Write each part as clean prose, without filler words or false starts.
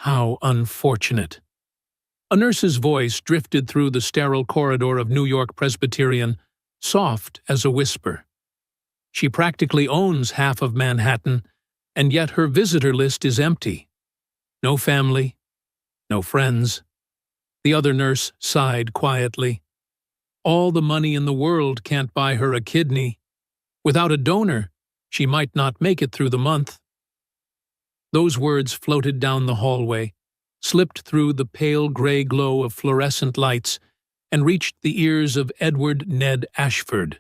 How unfortunate. A nurse's voice drifted through the sterile corridor of New York Presbyterian, soft as a whisper. She practically owns half of Manhattan, and yet her visitor list is empty. No family, no friends. The other nurse sighed quietly. All the money in the world can't buy her a kidney. Without a donor, she might not make it through the month. Those words floated down the hallway, slipped through the pale gray glow of fluorescent lights, and reached the ears of Edward Ned Ashford,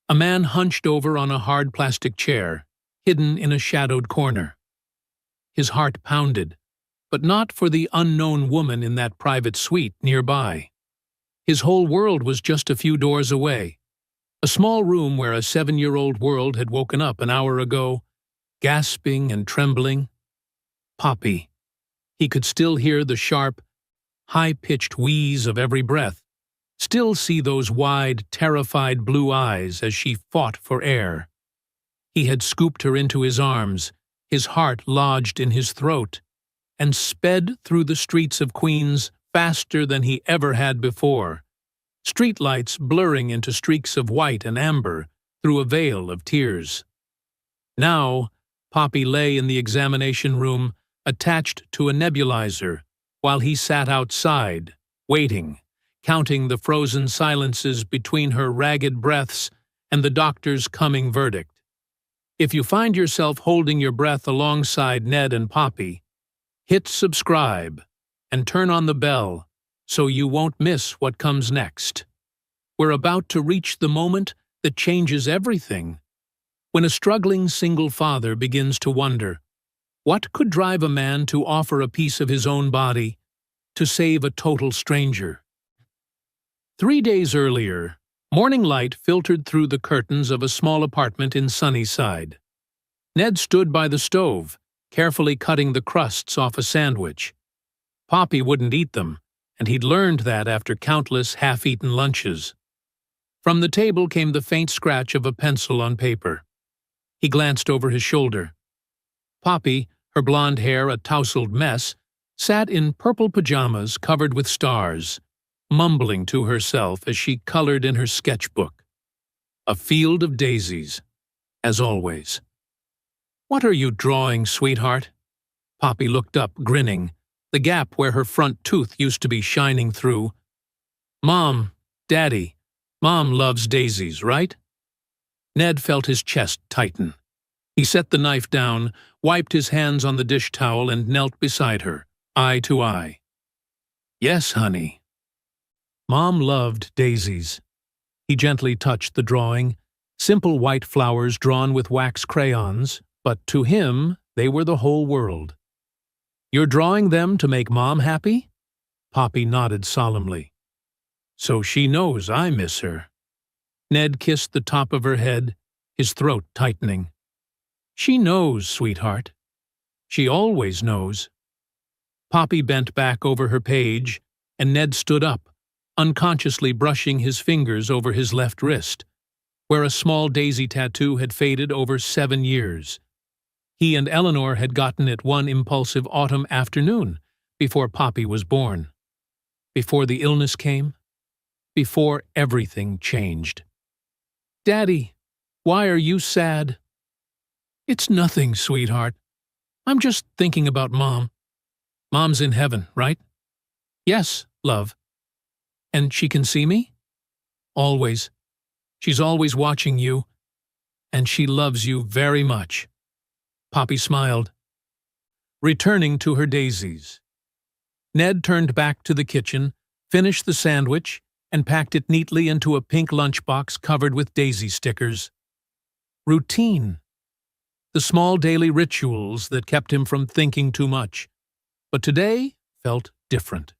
a man hunched over on a hard plastic chair, hidden in a shadowed corner. His heart pounded, but not for the unknown woman in that private suite nearby. His whole world was just a few doors away, a small room where a 7-year-old world had woken up an hour ago, gasping and trembling. Poppy. He could still hear the sharp, high-pitched wheeze of every breath, still see those wide, terrified blue eyes as she fought for air. He had scooped her into his arms, his heart lodged in his throat, and sped through the streets of Queens faster than he ever had before, streetlights blurring into streaks of white and amber through a veil of tears. Now, Poppy lay in the examination room, attached to a nebulizer, while he sat outside, waiting, counting the frozen silences between her ragged breaths and the doctor's coming verdict. If you find yourself holding your breath alongside Ned and Poppy, hit subscribe and turn on the bell so you won't miss what comes next. We're about to reach the moment that changes everything. When a struggling single father begins to wonder, what could drive a man to offer a piece of his own body to save a total stranger? 3 days earlier, morning light filtered through the curtains of a small apartment in Sunnyside. Ned stood by the stove, carefully cutting the crusts off a sandwich. Poppy wouldn't eat them, and he'd learned that after countless half-eaten lunches. From the table came the faint scratch of a pencil on paper. He glanced over his shoulder. Poppy, her blonde hair a tousled mess, sat in purple pajamas covered with stars, mumbling to herself as she colored in her sketchbook. A field of daisies, as always. "What are you drawing, sweetheart?" Poppy looked up, grinning, the gap where her front tooth used to be shining through. "Mom, Daddy, Mom loves daisies, right?" Ned felt his chest tighten. He set the knife down, wiped his hands on the dish towel, and knelt beside her, eye to eye. "Yes, honey." Mom loved daisies. He gently touched the drawing, simple white flowers drawn with wax crayons, but to him they were the whole world. "You're drawing them to make Mom happy?" Poppy nodded solemnly. "So she knows I miss her." Ned kissed the top of her head, his throat tightening. "She knows, sweetheart. She always knows." Poppy bent back over her page, and Ned stood up, unconsciously brushing his fingers over his left wrist, where a small daisy tattoo had faded over 7 years. He and Eleanor had gotten it one impulsive autumn afternoon before Poppy was born. Before the illness came. Before everything changed. "Daddy, why are you sad?" "It's nothing, sweetheart. I'm just thinking about Mom. Mom's in heaven, right?" "Yes, love." "And she can see me?" "Always. She's always watching you. And she loves you very much." Poppy smiled, returning to her daisies. Ned turned back to the kitchen, finished the sandwich, and packed it neatly into a pink lunchbox covered with daisy stickers. Routine. The small daily rituals that kept him from thinking too much. But today felt different.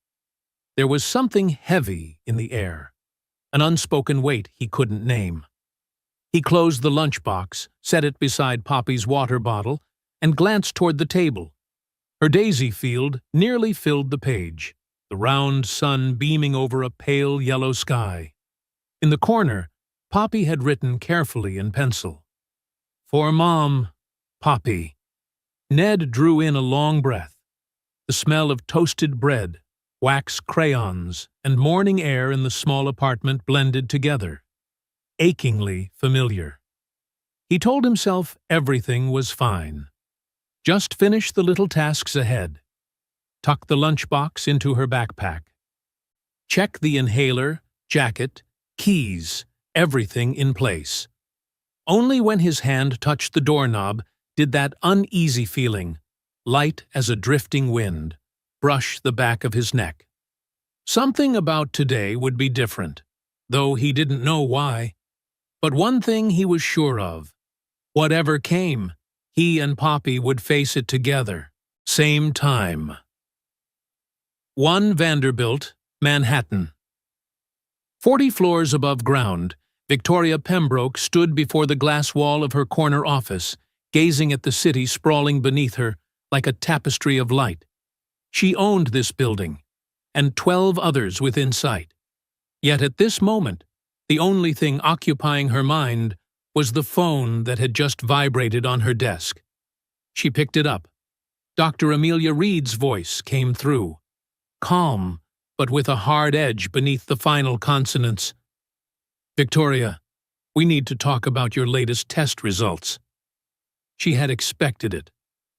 There was something heavy in the air, an unspoken weight he couldn't name. He closed the lunchbox, set it beside Poppy's water bottle, and glanced toward the table. Her daisy field nearly filled the page, the round sun beaming over a pale yellow sky. In the corner, Poppy had written carefully in pencil, "For Mom, Poppy." Ned drew in a long breath. The smell of toasted bread, wax crayons, and morning air in the small apartment blended together, achingly familiar. He told himself everything was fine. Just finish the little tasks ahead. Tuck the lunchbox into her backpack. Check the inhaler, jacket, keys, everything in place. Only when his hand touched the doorknob did that uneasy feeling, light as a drifting wind, brush the back of his neck. Something about today would be different, though he didn't know why. But one thing he was sure of. Whatever came, he and Poppy would face it together. Same time. 1 Vanderbilt, Manhattan. 40 floors above ground, Victoria Pembroke stood before the glass wall of her corner office, gazing at the city sprawling beneath her like a tapestry of light. She owned this building, and 12 others within sight. Yet at this moment, the only thing occupying her mind was the phone that had just vibrated on her desk. She picked it up. Dr. Amelia Reed's voice came through, calm, but with a hard edge beneath the final consonants. "Victoria, we need to talk about your latest test results." She had expected it.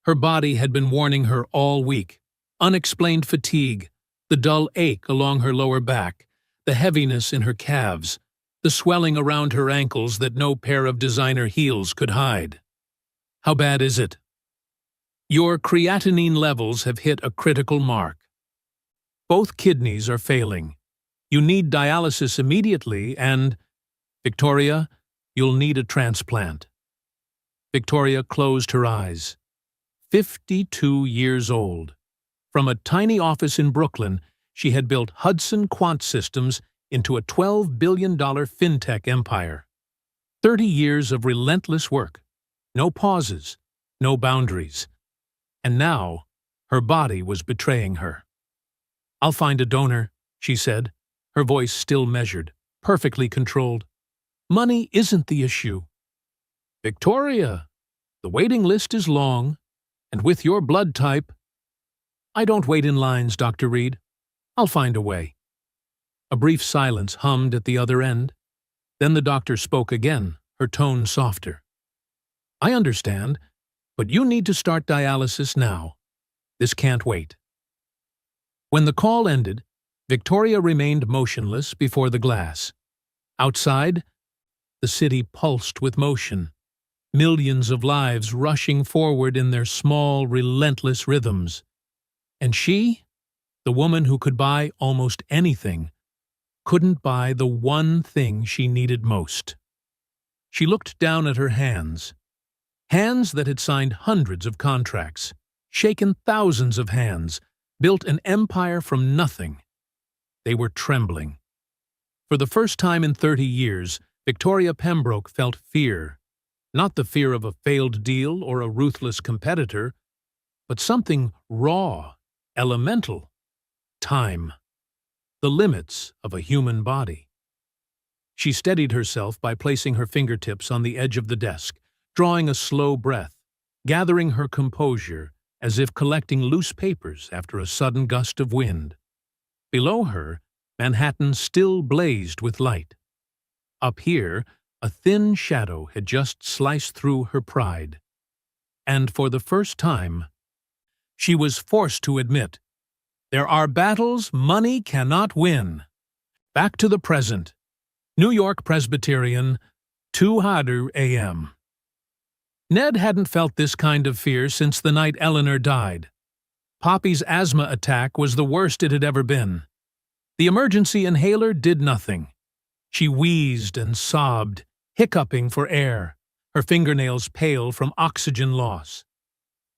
Her body had been warning her all week. Unexplained fatigue, the dull ache along her lower back, the heaviness in her calves, the swelling around her ankles that no pair of designer heels could hide. "How bad is it?" "Your creatinine levels have hit a critical mark. Both kidneys are failing. You need dialysis immediately and, Victoria, you'll need a transplant." Victoria closed her eyes. 52 years old. From a tiny office in Brooklyn, she had built Hudson Quant Systems into a $12 billion fintech empire. 30 years of relentless work. No pauses, no boundaries. And now, her body was betraying her. "I'll find a donor," she said, her voice still measured, perfectly controlled. "Money isn't the issue." "Victoria, the waiting list is long, and with your blood type—" "I don't wait in lines, Dr. Reed. I'll find a way." A brief silence hummed at the other end. Then the doctor spoke again, her tone softer. "I understand, but you need to start dialysis now. This can't wait." When the call ended, Victoria remained motionless before the glass. Outside, the city pulsed with motion, millions of lives rushing forward in their small, relentless rhythms. And she, the woman who could buy almost anything, couldn't buy the one thing she needed most. She looked down at her hands that had signed hundreds of contracts, shaken thousands of hands, built an empire from nothing. They were trembling. For the first time in 30 years, Victoria Pembroke felt fear. Not the fear of a failed deal or a ruthless competitor, but something raw, elemental. Time. The limits of a human body. She steadied herself by placing her fingertips on the edge of the desk, drawing a slow breath, gathering her composure as if collecting loose papers after a sudden gust of wind. Below her, Manhattan still blazed with light. Up here, a thin shadow had just sliced through her pride. And for the first time, she was forced to admit, there are battles money cannot win. Back to the present. New York Presbyterian, 2:00 a.m. Ned hadn't felt this kind of fear since the night Eleanor died. Poppy's asthma attack was the worst it had ever been. The emergency inhaler did nothing. She wheezed and sobbed, hiccuping for air, her fingernails pale from oxygen loss.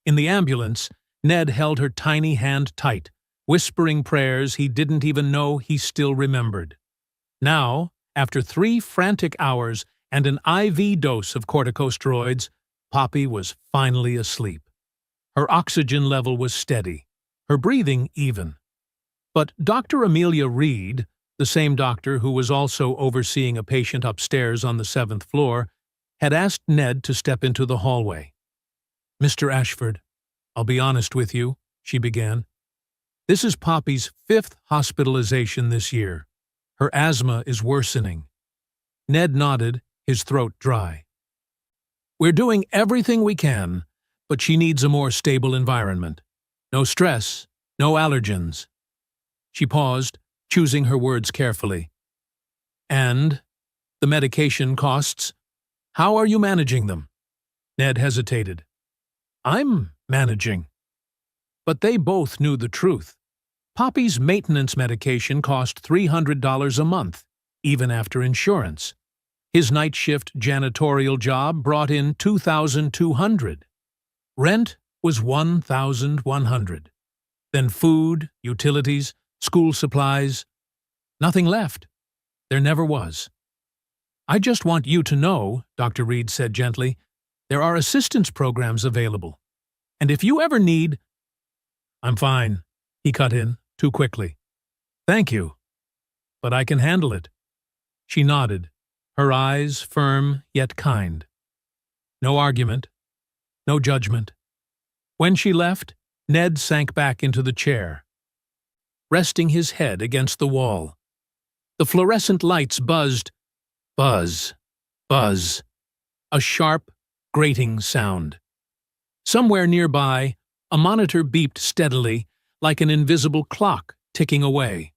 In the ambulance, Ned held her tiny hand tight, whispering prayers he didn't even know he still remembered. Now, after 3 frantic hours and an IV dose of corticosteroids, Poppy was finally asleep. Her oxygen level was steady, her breathing even. But Dr. Amelia Reed, the same doctor who was also overseeing a patient upstairs on the 7th floor, had asked Ned to step into the hallway. "Mr. Ashford, I'll be honest with you," she began. This is Poppy's 5th hospitalization this year. Her asthma is worsening. Ned nodded, his throat dry. We're doing everything we can, but she needs a more stable environment. No stress, no allergens. She paused, choosing her words carefully. And the medication costs? How are you managing them? Ned hesitated. I'm managing. But they both knew the truth. Poppy's maintenance medication cost $300 a month, even after insurance. His night shift janitorial job brought in $2,200. Rent was $1,100. Then food, utilities, school supplies. Nothing left. There never was. I just want you to know, Dr. Reed said gently, there are assistance programs available. And if you ever need— I'm fine, he cut in, too quickly. Thank you. But I can handle it. She nodded, her eyes firm yet kind. No argument, no judgment. When she left, Ned sank back into the chair, resting his head against the wall. The fluorescent lights buzzed. Buzz, buzz. A sharp, grating sound. Somewhere nearby, a monitor beeped steadily, like an invisible clock ticking away.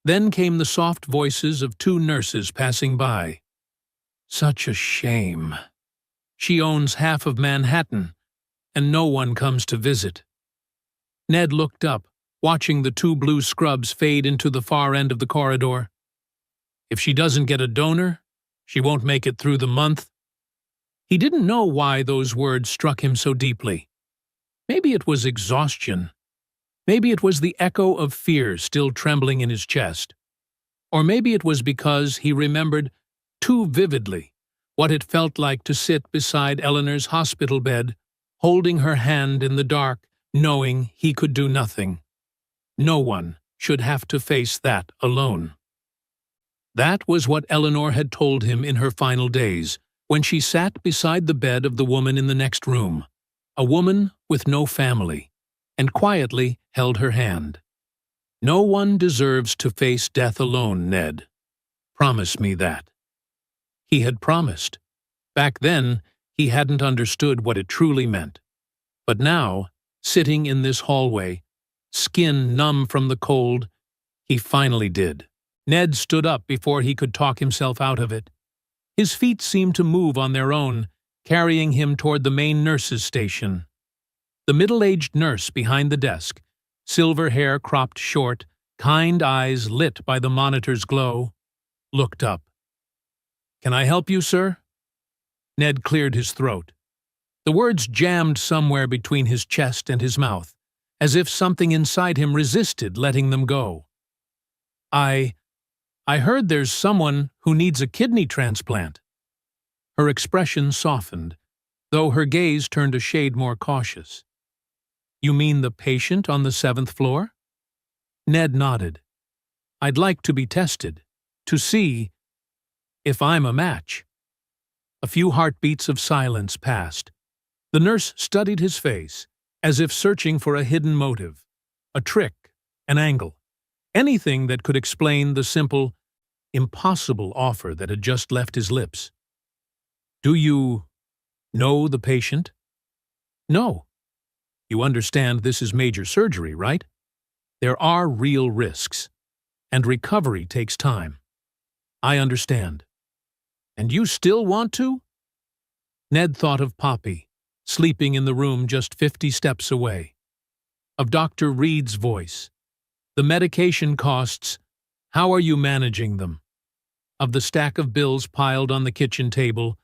Then came the soft voices of 2 nurses passing by. Such a shame. She owns half of Manhattan, and no one comes to visit. Ned looked up, watching the 2 blue scrubs fade into the far end of the corridor. If she doesn't get a donor, she won't make it through the month. He didn't know why those words struck him so deeply. Maybe it was exhaustion. Maybe it was the echo of fear still trembling in his chest. Or maybe it was because he remembered too vividly what it felt like to sit beside Eleanor's hospital bed, holding her hand in the dark, knowing he could do nothing. No one should have to face that alone. That was what Eleanor had told him in her final days, when she sat beside the bed of the woman in the next room, a woman with no family, and quietly held her hand. No one deserves to face death alone, Ned. Promise me that. He had promised. Back then, he hadn't understood what it truly meant. But now, sitting in this hallway, skin numb from the cold, he finally did. Ned stood up before he could talk himself out of it. His feet seemed to move on their own, carrying him toward the main nurse's station. The middle-aged nurse behind the desk, silver hair cropped short, kind eyes lit by the monitor's glow, looked up. "Can I help you, sir?" Ned cleared his throat. The words jammed somewhere between his chest and his mouth, as if something inside him resisted letting them go. I heard there's someone who needs a kidney transplant." Her expression softened, though her gaze turned a shade more cautious. "You mean the patient on the 7th floor?" Ned nodded. "I'd like to be tested, to see if I'm a match." A few heartbeats of silence passed. The nurse studied his face, as if searching for a hidden motive, a trick, an angle, anything that could explain the simple, impossible offer that had just left his lips. "Do you know the patient?" "No. You understand this is major surgery, right? There are real risks, and recovery takes time." "I understand." "And you still want to?" Ned thought of Poppy, sleeping in the room just 50 steps away. Of Dr. Reed's voice. The medication costs. How are you managing them? Of the stack of bills piled on the kitchen table,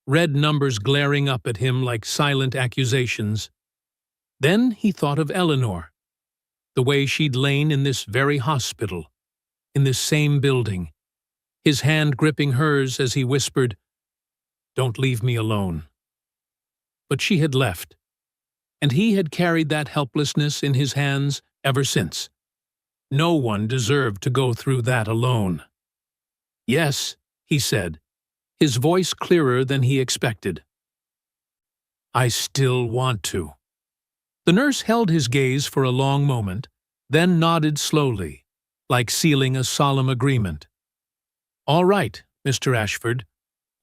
red numbers glaring up at him like silent accusations. Then he thought of Eleanor, the way she'd lain in this very hospital, in this same building, his hand gripping hers as he whispered, "Don't leave me alone." But she had left, and he had carried that helplessness in his hands ever since. No one deserved to go through that alone. "Yes," he said, his voice clearer than he expected. "I still want to." The nurse held his gaze for a long moment, then nodded slowly, like sealing a solemn agreement. "All right, Mr. Ashford,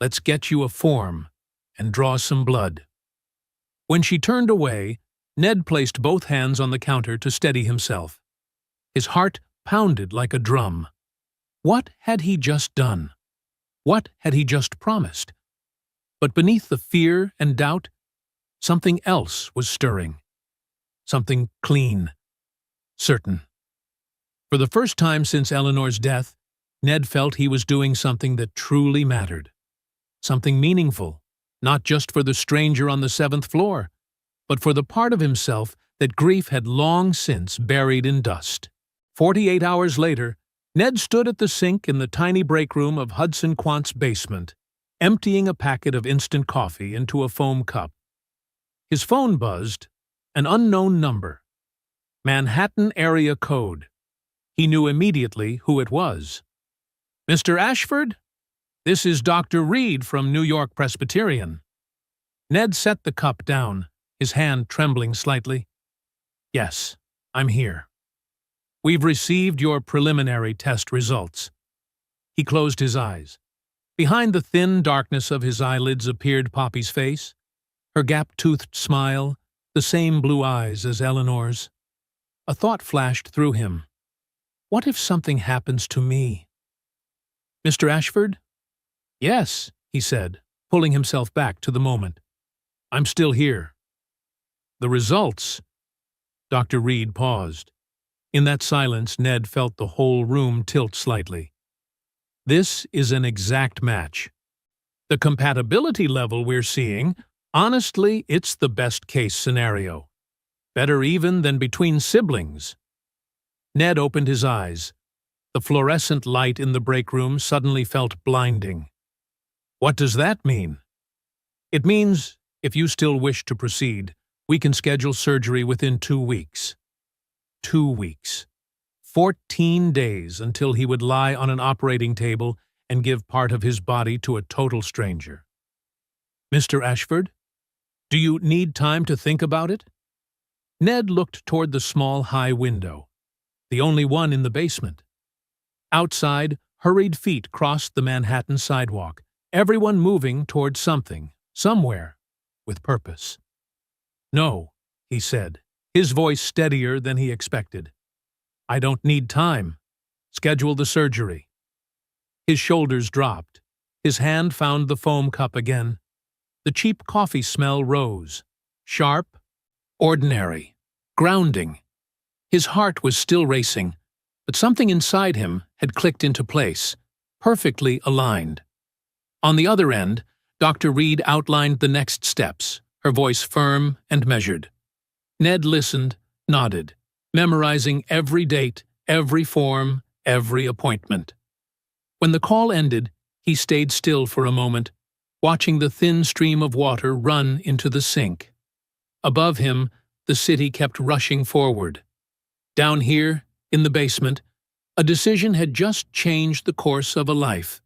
let's get you a form and draw some blood." When she turned away, Ned placed both hands on the counter to steady himself. His heart pounded like a drum. What had he just done? What had he just promised? But beneath the fear and doubt, something else was stirring. Something clean, certain. For the first time since Eleanor's death, Ned felt he was doing something that truly mattered. Something meaningful, not just for the stranger on the 7th floor, but for the part of himself that grief had long since buried in dust. 48 hours later, Ned stood at the sink in the tiny break room of Hudson Quant's basement, emptying a packet of instant coffee into a foam cup. His phone buzzed, an unknown number. Manhattan area code. He knew immediately who it was. "Mr. Ashford? This is Dr. Reed from New York Presbyterian." Ned set the cup down, his hand trembling slightly. "Yes, I'm here. We've received your preliminary test results." He closed his eyes. Behind the thin darkness of his eyelids appeared Poppy's face, her gap-toothed smile, the same blue eyes as Eleanor's. A thought flashed through him. What if something happens to me? "Mr. Ashford?" "Yes," he said, pulling himself back to the moment. "I'm still here." "The results?" Dr. Reed paused. In that silence, Ned felt the whole room tilt slightly. "This is an exact match. The compatibility level we're seeing, honestly, it's the best-case scenario. Better even than between siblings." Ned opened his eyes. The fluorescent light in the break room suddenly felt blinding. "What does that mean?" "It means, if you still wish to proceed, we can schedule surgery within 2 weeks. 2 weeks. 14 days until he would lie on an operating table and give part of his body to a total stranger." "Mr. Ashford, do you need time to think about it?" Ned looked toward the small high window, the only one in the basement. Outside, hurried feet crossed the Manhattan sidewalk, everyone moving toward something, somewhere, with purpose. "No," he said, his voice steadier than he expected. "I don't need time. Schedule the surgery." His shoulders dropped. His hand found the foam cup again. The cheap coffee smell rose. Sharp, ordinary, grounding. His heart was still racing, but something inside him had clicked into place, perfectly aligned. On the other end, Dr. Reed outlined the next steps, her voice firm and measured. Ned listened, nodded, memorizing every date, every form, every appointment. When the call ended, he stayed still for a moment, watching the thin stream of water run into the sink. Above him, the city kept rushing forward. Down here, in the basement, a decision had just changed the course of a life.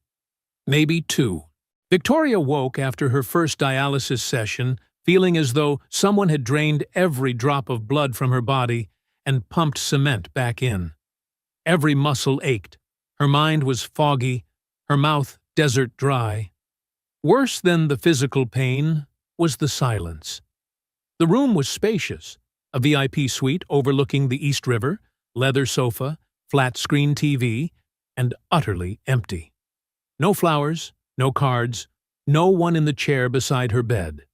Maybe 2. Victoria woke after her first dialysis session, feeling as though someone had drained every drop of blood from her body and pumped cement back in. Every muscle ached, her mind was foggy, her mouth desert dry. Worse than the physical pain was the silence. The room was spacious, a VIP suite overlooking the East River, leather sofa, flat-screen TV, and utterly empty. No flowers, no cards, no one in the chair beside her bed.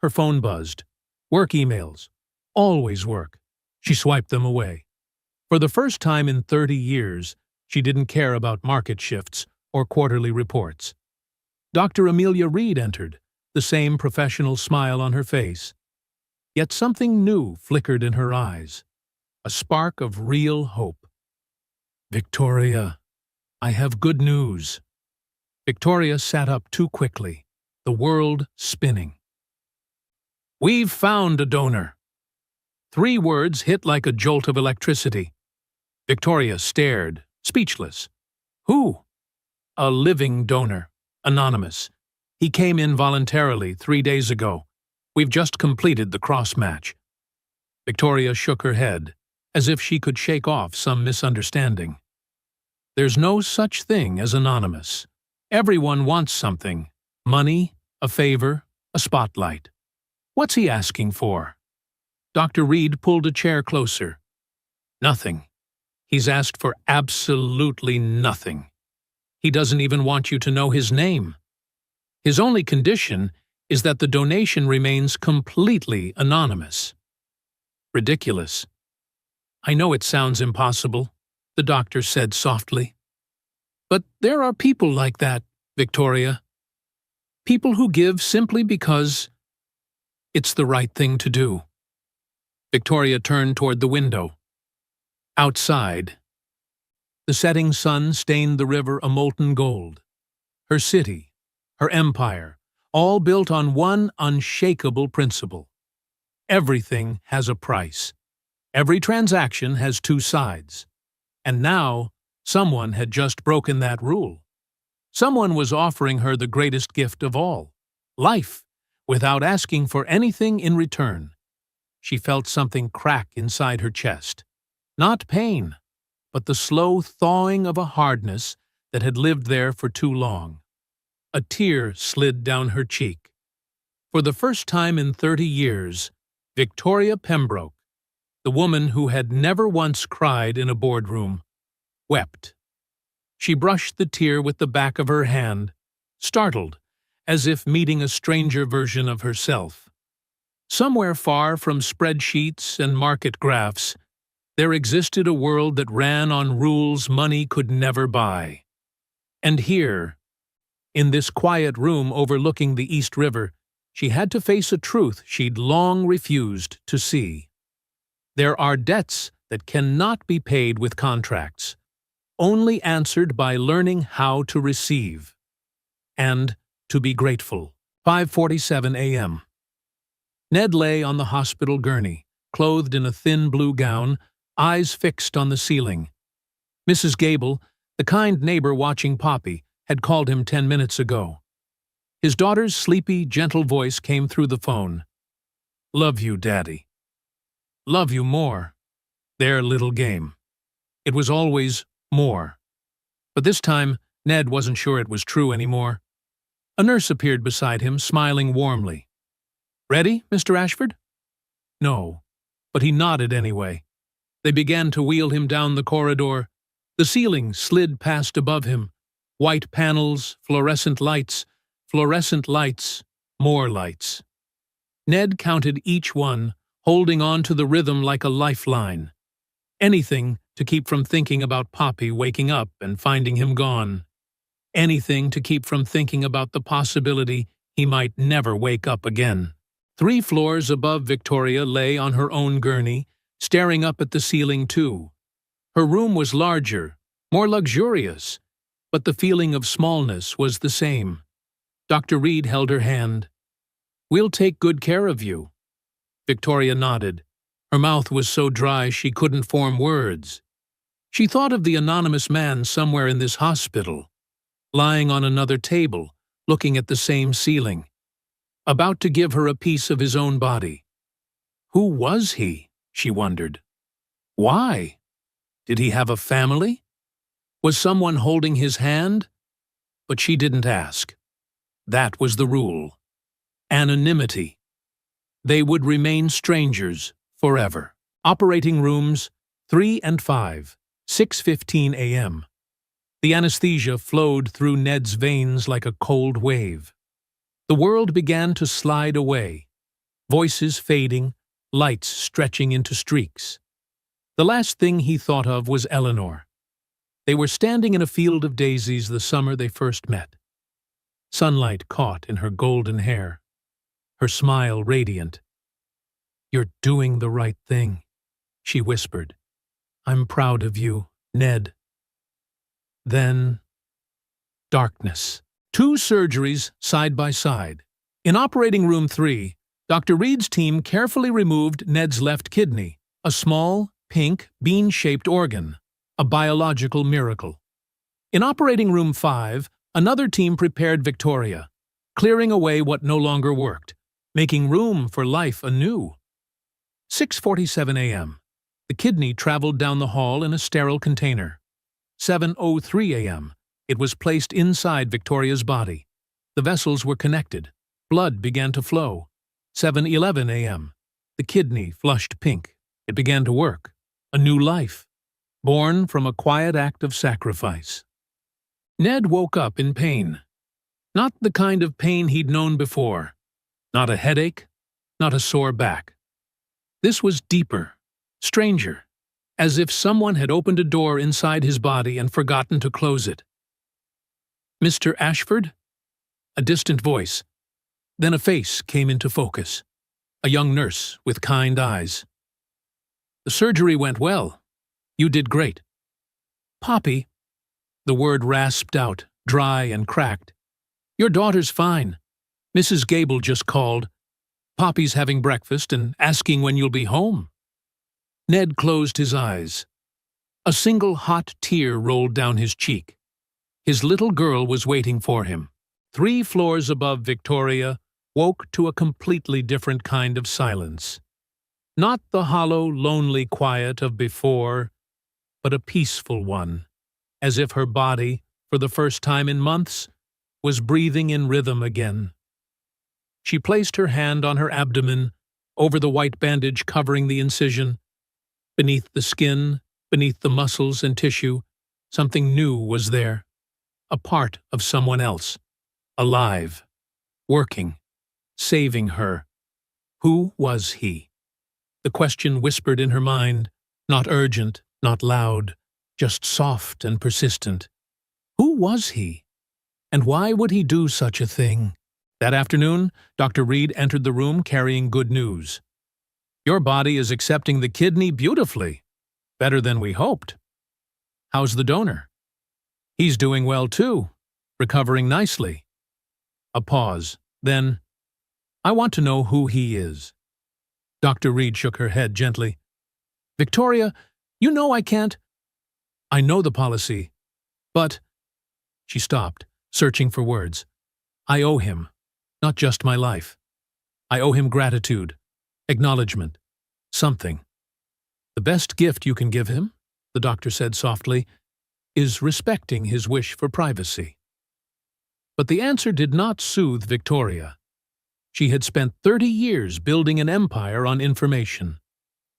Her phone buzzed. Work emails. Always work. She swiped them away. For the first time in 30 years, she didn't care about market shifts or quarterly reports. Dr. Amelia Reed entered, the same professional smile on her face. Yet something new flickered in her eyes, a spark of real hope. "Victoria, I have good news." Victoria sat up too quickly, the world spinning. "We've found a donor." 3 words hit like a jolt of electricity. Victoria stared, speechless. "Who?" "A living donor. Anonymous. He came in voluntarily 3 days ago. We've just completed the cross-match." Victoria shook her head. as if she could shake off some misunderstanding. There's no such thing as anonymous. Everyone wants something. Money, a favor, a spotlight. What's he asking for? Dr. Reed pulled a chair closer. Nothing. He's asked for absolutely nothing. He doesn't even want you to know his name. His only condition is that the donation remains completely anonymous. Ridiculous. I know it sounds impossible, the doctor said softly. But there are people like that, Victoria. People who give simply because it's the right thing to do. Victoria turned toward the window. Outside, the setting sun stained the river a molten gold. Her city, her empire, all built on one unshakable principle. Everything has a price. Every transaction has two sides. And now, someone had just broken that rule. Someone was offering her the greatest gift of all, life, without asking for anything in return. She felt something crack inside her chest. Not pain, but the slow thawing of a hardness that had lived there for too long. A tear slid down her cheek. For the first time in 30 years, Victoria Pembroke, the woman who had never once cried in a boardroom, wept. She brushed the tear with the back of her hand, startled, as if meeting a stranger version of herself. Somewhere far from spreadsheets and market graphs, there existed a world that ran on rules money could never buy. And here, in this quiet room overlooking the East River, she had to face a truth she'd long refused to see. There are debts that cannot be paid with contracts, only answered by learning how to receive and to be grateful. 5:47 a.m. Ned lay on the hospital gurney, clothed in a thin blue gown, eyes fixed on the ceiling. Mrs. Gable, the kind neighbor watching Poppy, had called him 10 minutes ago. His daughter's sleepy, gentle voice came through the phone. "Love you, Daddy. Love you more." Their little game. It was always more. But this time, Ned wasn't sure it was true anymore. A nurse appeared beside him, smiling warmly. "Ready, Mr. Ashford?" No, but he nodded anyway. They began to wheel him down the corridor. The ceiling slid past above him. White panels, fluorescent lights, more lights. Ned counted each one, holding on to the rhythm like a lifeline. Anything to keep from thinking about Poppy waking up and finding him gone. Anything to keep from thinking about the possibility he might never wake up again. 3 floors above Victoria lay on her own gurney, staring up at the ceiling too. Her room was larger, more luxurious, but the feeling of smallness was the same. Dr. Reed held her hand. "We'll take good care of you." Victoria nodded. Her mouth was so dry she couldn't form words. She thought of the anonymous man somewhere in this hospital, lying on another table, looking at the same ceiling, about to give her a piece of his own body. Who was he, she wondered? Why? Did he have a family? Was someone holding his hand? But she didn't ask. That was the rule. Anonymity. They would remain strangers forever. Operating rooms 3 and 5, 6:15 a.m. The anesthesia flowed through Ned's veins like a cold wave. The world began to slide away, voices fading, lights stretching into streaks. The last thing he thought of was Eleanor. They were standing in a field of daisies the summer they first met. Sunlight caught in her golden hair, her smile radiant. "You're doing the right thing," she whispered. "I'm proud of you, Ned." Then, darkness. 2 surgeries side by side. In operating room 3, Dr. Reed's team carefully removed Ned's left kidney, a small, pink, bean-shaped organ, a biological miracle. In operating room 5, another team prepared Victoria, clearing away what no longer worked, making room for life anew. 6:47 a.m. The kidney traveled down the hall in a sterile container. 7:03 a.m. It was placed inside Victoria's body. The vessels were connected. Blood began to flow. 7:11 a.m. The kidney flushed pink. It began to work. A new life, born from a quiet act of sacrifice. Ned woke up in pain. Not the kind of pain he'd known before. Not a headache, not a sore back. This was deeper, stranger, as if someone had opened a door inside his body and forgotten to close it. "Mr. Ashford?" A distant voice. Then a face came into focus. A young nurse with kind eyes. "The surgery went well. You did great." "Poppy," the word rasped out, dry and cracked. "Your daughter's fine. Mrs. Gable just called. Poppy's having breakfast and asking when you'll be home." Ned closed his eyes. A single hot tear rolled down his cheek. His little girl was waiting for him. 3 floors above Victoria woke to a completely different kind of silence. Not the hollow, lonely quiet of before, but a peaceful one, as if her body, for the first time in months, was breathing in rhythm again. She placed her hand on her abdomen, over the white bandage covering the incision. Beneath the skin, beneath the muscles and tissue, something new was there. A part of someone else. Alive. Working. Saving her. Who was he? The question whispered in her mind, not urgent, not loud, just soft and persistent. Who was he? And why would he do such a thing? That afternoon, Dr. Reed entered the room carrying good news. "Your body is accepting the kidney beautifully. Better than we hoped." "How's the donor?" "He's doing well too. Recovering nicely." A pause. Then, "I want to know who he is." Dr. Reed shook her head gently. "Victoria, you know I can't—" "I know the policy, but—" She stopped, searching for words. "I owe him, not just my life. I owe him gratitude, acknowledgement, something. The best gift you can give him," the doctor said softly, "is respecting his wish for privacy." But the answer did not soothe Victoria. She had spent 30 years building an empire on information,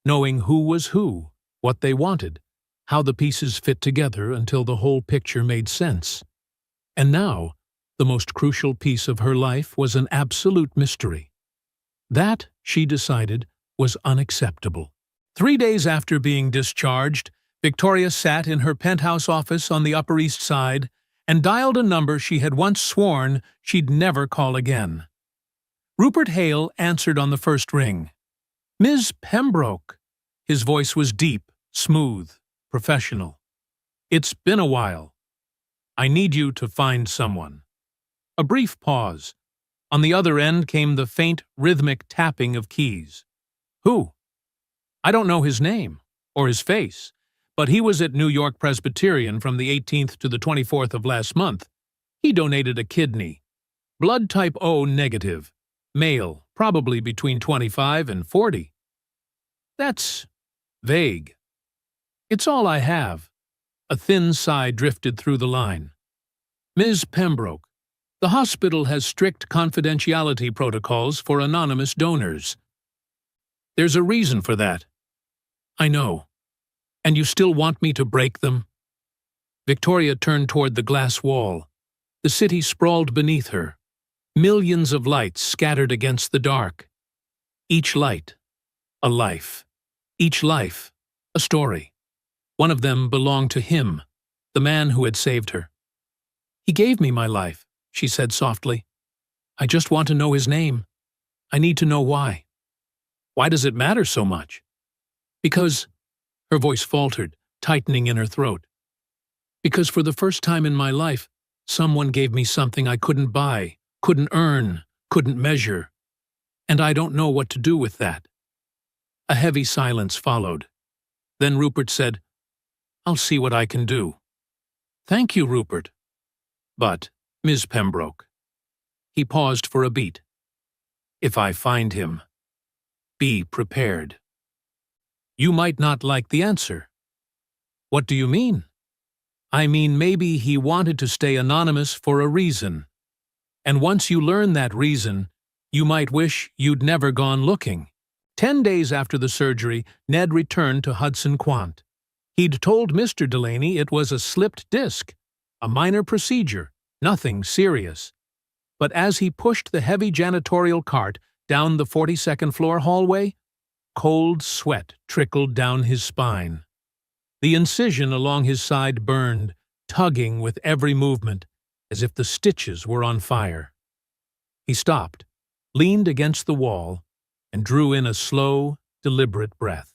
knowing who was who, what they wanted, how the pieces fit together until the whole picture made sense. And now, the most crucial piece of her life was an absolute mystery. That, she decided, was unacceptable. 3 days after being discharged, Victoria sat in her penthouse office on the Upper East Side and dialed a number she had once sworn she'd never call again. Rupert Hale answered on the first ring. "Ms. Pembroke." His voice was deep, smooth, professional. "It's been a while. I need you to find someone." A brief pause. On the other end came the faint, rhythmic tapping of keys. "Who?" "I don't know his name, or his face, but he was at New York Presbyterian from the 18th to the 24th of last month. He donated a kidney. Blood type O negative. Male, probably between 25 and 40. "That's vague." "It's all I have." A thin sigh drifted through the line. "Ms. Pembroke, the hospital has strict confidentiality protocols for anonymous donors." "There's a reason for that." "I know. And you still want me to break them?" Victoria turned toward the glass wall. The city sprawled beneath her. Millions of lights scattered against the dark. Each light, a life. Each life, a story. One of them belonged to him, the man who had saved her. "He gave me my life," she said softly. "I just want to know his name. I need to know why." "Why does it matter so much?" "Because—" her voice faltered, tightening in her throat. "Because for the first time in my life, someone gave me something I couldn't buy, couldn't earn, couldn't measure. And I don't know what to do with that." A heavy silence followed. Then Rupert said, "I'll see what I can do." "Thank you, Rupert." "But, Ms. Pembroke." He paused for a beat. "If I find him, be prepared." You might not like the answer. What do you mean? I mean, maybe he wanted to stay anonymous for a reason. And once you learn that reason, you might wish you'd never gone looking. 10 days after the surgery, Ned returned to Hudson Quant. He'd told Mr. Delaney it was a slipped disc, a minor procedure, nothing serious. But as he pushed the heavy janitorial cart down the 42nd floor hallway, cold sweat trickled down his spine. The incision along his side burned, tugging with every movement, as if the stitches were on fire. He stopped, leaned against the wall, and drew in a slow, deliberate breath.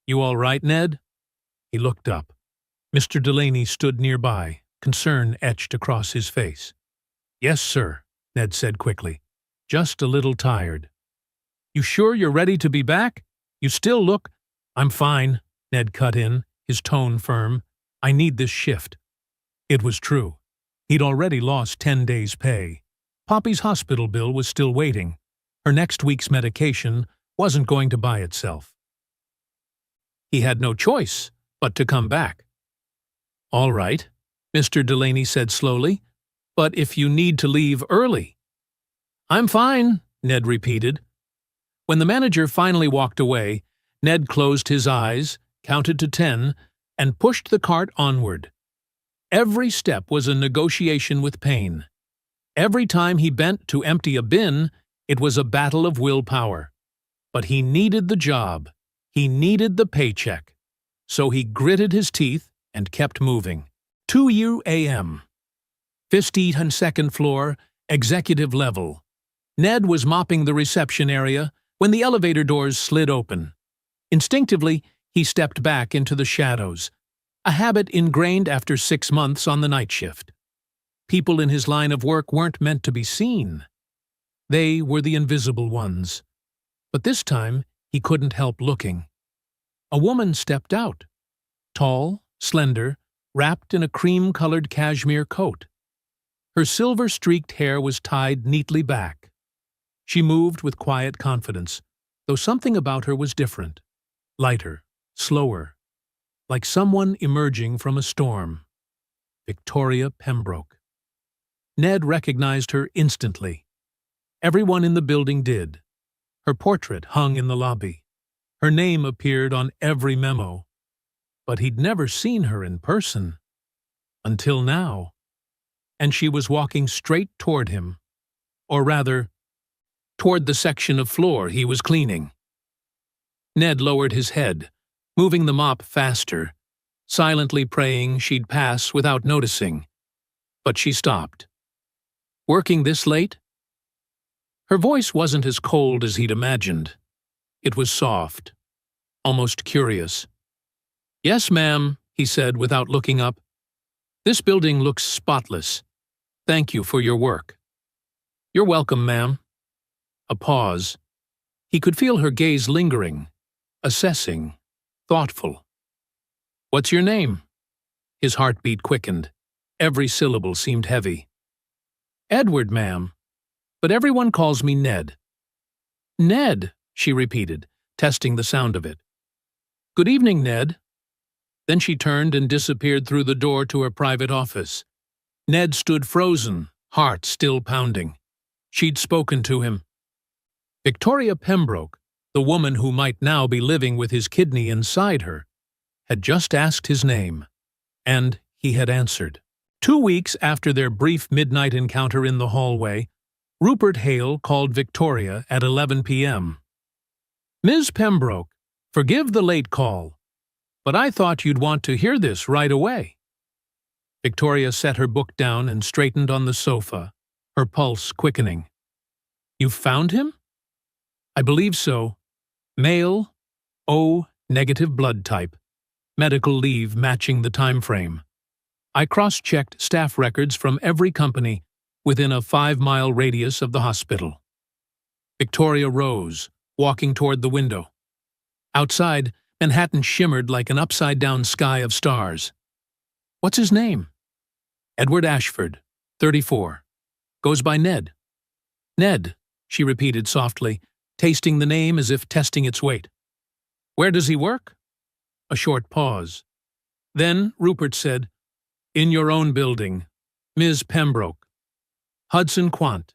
"You all right, Ned?" He looked up. Mr. Delaney stood nearby, concern etched across his face. "Yes, sir," Ned said quickly. "Just a little tired." "You sure you're ready to be back? You still look—" "I'm fine," Ned cut in, his tone firm. "I need this shift." It was true. He'd already lost 10 days' pay. Poppy's hospital bill was still waiting. Her next week's medication wasn't going to buy itself. He had no choice but to come back. "All right," Mr. Delaney said slowly, "but if you need to leave early—" "I'm fine," Ned repeated. When the manager finally walked away, Ned closed his eyes, counted to 10, and pushed the cart onward. Every step was a negotiation with pain. Every time he bent to empty a bin, it was a battle of willpower. But he needed the job. He needed the paycheck. So he gritted his teeth and kept moving. 2 a.m. 52nd floor, executive level. Ned was mopping the reception area when the elevator doors slid open. Instinctively, he stepped back into the shadows, a habit ingrained after 6 months on the night shift. People in his line of work weren't meant to be seen. They were the invisible ones. But this time, he couldn't help looking. A woman stepped out, tall, slender, wrapped in a cream-colored cashmere coat. Her silver-streaked hair was tied neatly back. She moved with quiet confidence, though something about her was different. Lighter, slower, like someone emerging from a storm. Victoria Pembroke. Ned recognized her instantly. Everyone in the building did. Her portrait hung in the lobby. Her name appeared on every memo. But he'd never seen her in person. Until now. And she was walking straight toward him. Or rather, toward the section of floor he was cleaning. Ned lowered his head, moving the mop faster, silently praying she'd pass without noticing. But she stopped. "Working this late?" Her voice wasn't as cold as he'd imagined. It was soft, almost curious. "Yes, ma'am," he said without looking up. "This building looks spotless. Thank you for your work." "You're welcome, ma'am." A pause. He could feel her gaze lingering, assessing, thoughtful. "What's your name?" His heartbeat quickened. Every syllable seemed heavy. "Edward, ma'am. But everyone calls me Ned." "Ned," she repeated, testing the sound of it. "Good evening, Ned." Then she turned and disappeared through the door to her private office. Ned stood frozen, heart still pounding. She'd spoken to him. Victoria Pembroke, the woman who might now be living with his kidney inside her, had just asked his name. And he had answered. 2 weeks after their brief midnight encounter in the hallway, Rupert Hale called Victoria at 11 p.m. "Ms. Pembroke, forgive the late call, but I thought you'd want to hear this right away." Victoria set her book down and straightened on the sofa, her pulse quickening. "You found him?" "I believe so. Male, O negative blood type. Medical leave matching the time frame. I cross-checked staff records from every company within a 5-mile radius of the hospital." Victoria rose, walking toward the window. Outside, Manhattan shimmered like an upside-down sky of stars. "What's his name?" "Edward Ashford, 34. Goes by Ned." "Ned," she repeated softly, tasting the name as if testing its weight. Where does he work? A short pause. Then Rupert said, In your own building, Ms. Pembroke. Hudson Quant.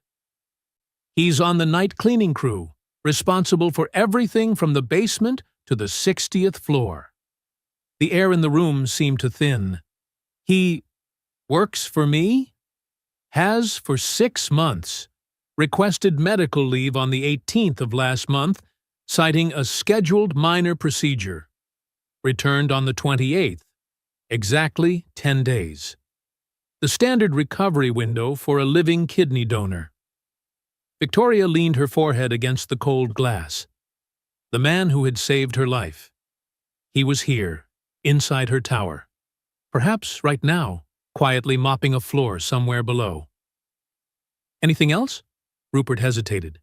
He's on the night cleaning crew, responsible for everything from the basement to the 60th floor. The air in the room seemed to thin. He works for me? Has for 6 months. Requested medical leave on the 18th of last month, citing a scheduled minor procedure. Returned on the 28th. Exactly 10 days. The standard recovery window for a living kidney donor. Victoria leaned her forehead against the cold glass. The man who had saved her life. He was here, inside her tower. Perhaps right now, quietly mopping a floor somewhere below. Anything else? Rupert hesitated.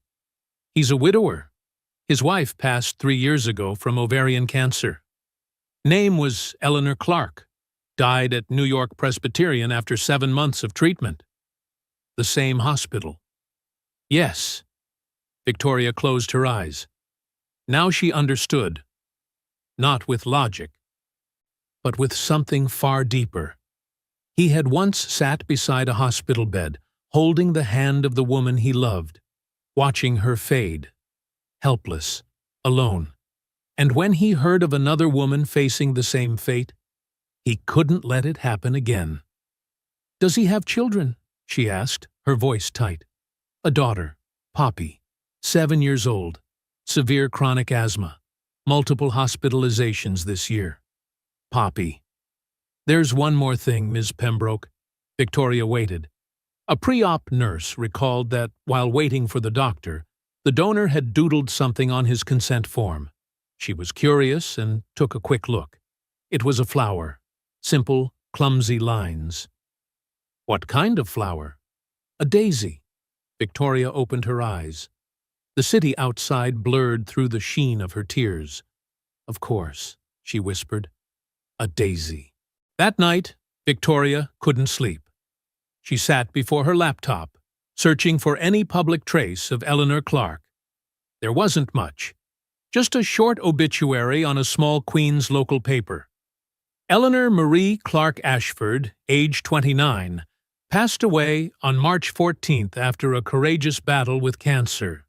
He's a widower. His wife passed 3 years ago from ovarian cancer. Name was Eleanor Clark. Died at New York Presbyterian after 7 months of treatment. The same hospital. Yes. Victoria closed her eyes. Now she understood. Not with logic, but with something far deeper. He had once sat beside a hospital bed, holding the hand of the woman he loved, watching her fade, helpless, alone. And when he heard of another woman facing the same fate, he couldn't let it happen again. Does he have children? She asked, her voice tight. A daughter, Poppy, 7 years old, severe chronic asthma, multiple hospitalizations this year. Poppy. There's one more thing, Ms. Pembroke. Victoria waited. A pre-op nurse recalled that, while waiting for the doctor, the donor had doodled something on his consent form. She was curious and took a quick look. It was a flower. Simple, clumsy lines. What kind of flower? A daisy. Victoria opened her eyes. The city outside blurred through the sheen of her tears. Of course, she whispered. A daisy. That night, Victoria couldn't sleep. She sat before her laptop, searching for any public trace of Eleanor Clark. There wasn't much. Just a short obituary on a small Queens local paper. Eleanor Marie Clark Ashford, age 29, passed away on March 14th after a courageous battle with cancer.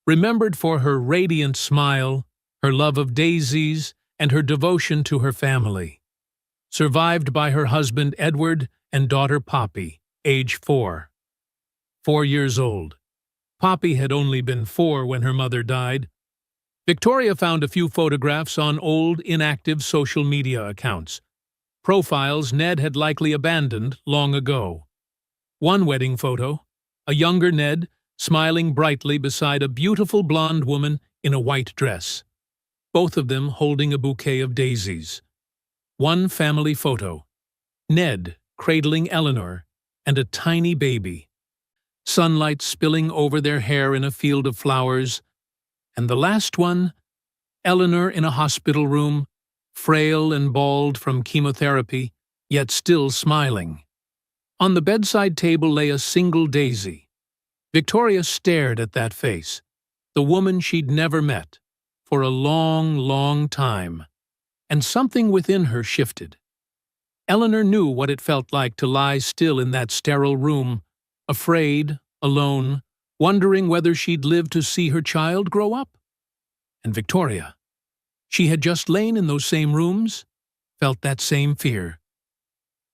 Remembered for her radiant smile, her love of daisies, and her devotion to her family. Survived by her husband Edward and daughter Poppy, age 4. 4 years old. Poppy had only been 4 when her mother died. Victoria found a few photographs on old, inactive social media accounts. Profiles Ned had likely abandoned long ago. One wedding photo, a younger Ned smiling brightly beside a beautiful blonde woman in a white dress. Both of them holding a bouquet of daisies. One family photo, Ned cradling Eleanor and a tiny baby. Sunlight spilling over their hair in a field of flowers. And the last one, Eleanor in a hospital room, frail and bald from chemotherapy, yet still smiling. On the bedside table lay a single daisy. Victoria stared at that face, the woman she'd never met, for a long, long time, and something within her shifted. Eleanor knew what it felt like to lie still in that sterile room, afraid, alone, wondering whether she'd live to see her child grow up. And Victoria, she had just lain in those same rooms, felt that same fear.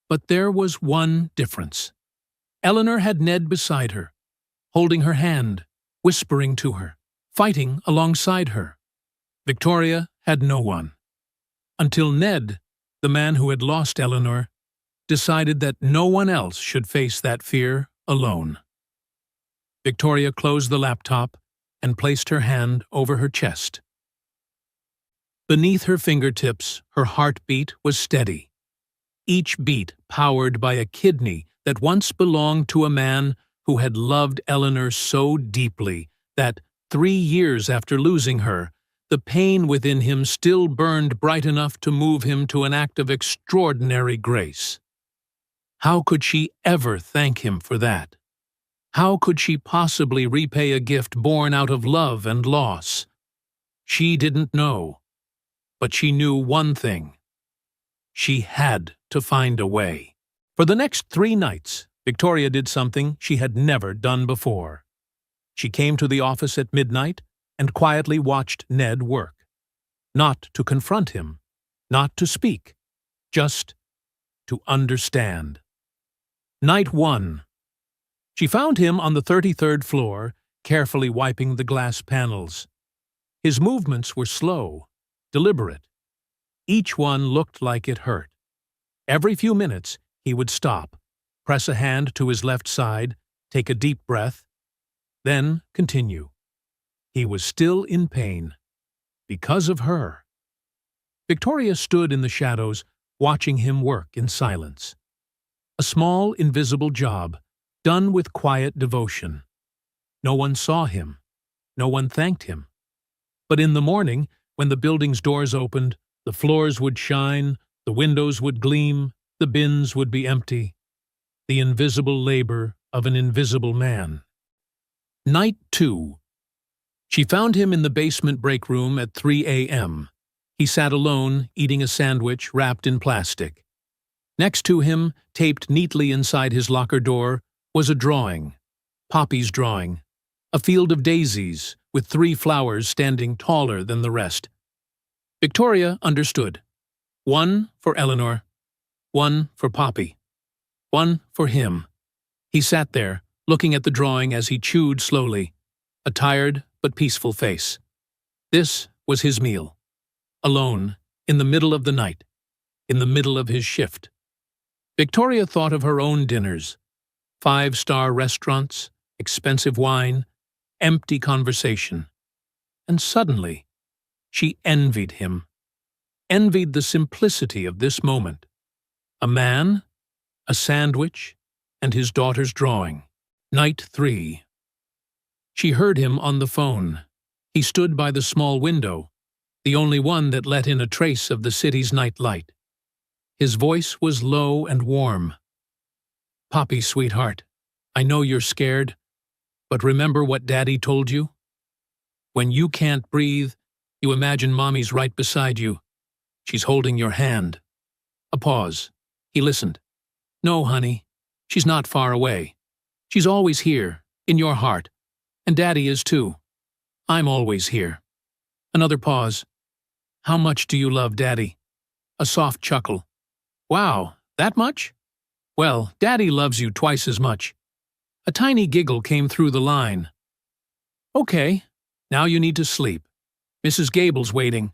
But there was one difference. Eleanor had Ned beside her, holding her hand, whispering to her, fighting alongside her. Victoria had no one. Until Ned, the man who had lost Eleanor, decided that no one else should face that fear alone. Victoria closed the laptop and placed her hand over her chest. Beneath her fingertips, her heartbeat was steady. Each beat powered by a kidney that once belonged to a man who had loved Eleanor so deeply that, 3 years after losing her, the pain within him still burned bright enough to move him to an act of extraordinary grace. How could she ever thank him for that? How could she possibly repay a gift born out of love and loss? She didn't know. But she knew one thing. She had to find a way. For the next 3 nights, Victoria did something she had never done before. She came to the office at midnight and quietly watched Ned work. Not to confront him, not to speak, just to understand. Night 1. She found him on the 33rd floor, carefully wiping the glass panels. His movements were slow, deliberate. Each one looked like it hurt. Every few minutes, he would stop, press a hand to his left side, take a deep breath, then continue. He was still in pain. Because of her. Victoria stood in the shadows, watching him work in silence. A small, invisible job, done with quiet devotion. No one saw him. No one thanked him. But in the morning, when the building's doors opened, the floors would shine, the windows would gleam, the bins would be empty. The invisible labor of an invisible man. Night 2. She found him in the basement break room at 3 a.m. He sat alone, eating a sandwich wrapped in plastic. Next to him, taped neatly inside his locker door, was a drawing. Poppy's drawing. A field of daisies, with 3 flowers standing taller than the rest. Victoria understood. 1 for Eleanor. 1 for Poppy. 1 for him. He sat there, looking at the drawing as he chewed slowly. A tired but peaceful face. This was his meal. Alone, in the middle of the night, in the middle of his shift. Victoria thought of her own dinners. 5-star restaurants, expensive wine, empty conversation. And suddenly, she envied him. Envied the simplicity of this moment. A man, a sandwich, and his daughter's drawing. Night 3. She heard him on the phone. He stood by the small window, the only one that let in a trace of the city's night light. His voice was low and warm. "Poppy, sweetheart, I know you're scared, but remember what Daddy told you? When you can't breathe, you imagine Mommy's right beside you. She's holding your hand." A pause. He listened. "No, honey, she's not far away. She's always here, in your heart. And Daddy is too. I'm always here." Another pause. "How much do you love Daddy?" A soft chuckle. "Wow, that much? Well, Daddy loves you twice as much." A tiny giggle came through the line. "Okay, now you need to sleep. Mrs. Gable's waiting.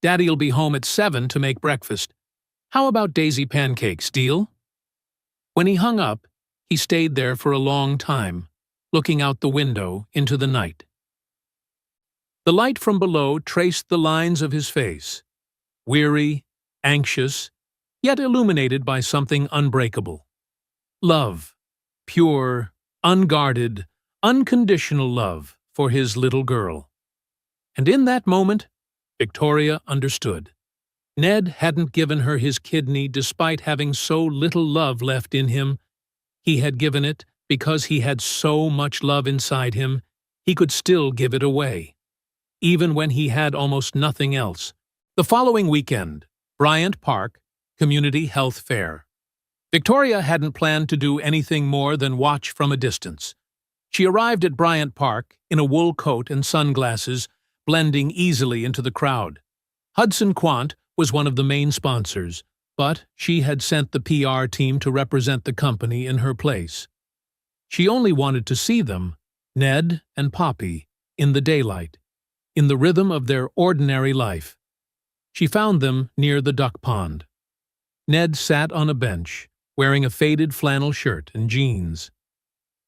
Daddy'll be home at 7 to make breakfast. How about daisy pancakes, deal?" When he hung up, he stayed there for a long time, looking out the window into the night. The light from below traced the lines of his face, weary, anxious, yet illuminated by something unbreakable. Love, pure, unguarded, unconditional love for his little girl. And in that moment, Victoria understood. Ned hadn't given her his kidney despite having so little love left in him. He had given it because he had so much love inside him, he could still give it away, even when he had almost nothing else. The following weekend, Bryant Park, Community Health Fair. Victoria hadn't planned to do anything more than watch from a distance. She arrived at Bryant Park in a wool coat and sunglasses, blending easily into the crowd. Hudson Quant was one of the main sponsors, but she had sent the PR team to represent the company in her place. She only wanted to see them, Ned and Poppy, in the daylight, in the rhythm of their ordinary life. She found them near the duck pond. Ned sat on a bench, wearing a faded flannel shirt and jeans.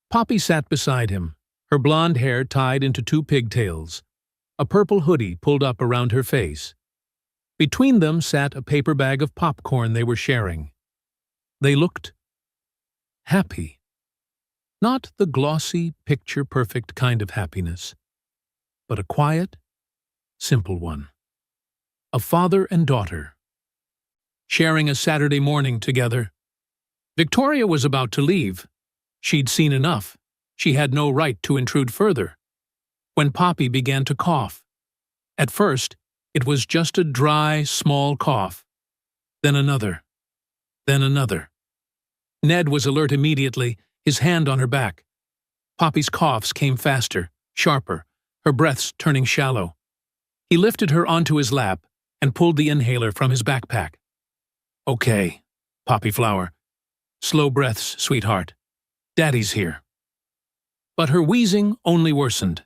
Poppy sat beside him, her blonde hair tied into 2 pigtails, a purple hoodie pulled up around her face. Between them sat a paper bag of popcorn they were sharing. They looked happy. Not the glossy, picture-perfect kind of happiness, but a quiet, simple one. A father and daughter, sharing a Saturday morning together. Victoria was about to leave. She'd seen enough. She had no right to intrude further. When Poppy began to cough. At first, It was just a dry, small cough. Then another. Then another. Ned was alert immediately, his hand on her back. Poppy's coughs came faster, sharper, her breaths turning shallow. He lifted her onto his lap and pulled the inhaler from his backpack. Okay, Poppy Flower. Slow breaths, sweetheart. Daddy's here. But her wheezing only worsened.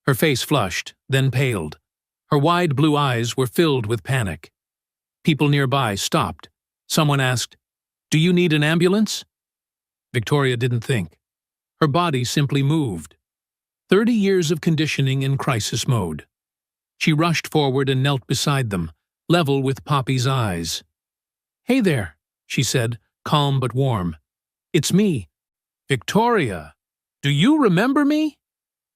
Her face flushed, then paled. Her wide blue eyes were filled with panic. People nearby stopped. Someone asked, "Do you need an ambulance?" Victoria didn't think. Her body simply moved. 30 years of conditioning in crisis mode. She rushed forward and knelt beside them, level with Poppy's eyes. "Hey there," she said, calm but warm. "It's me. Victoria. Do you remember me?"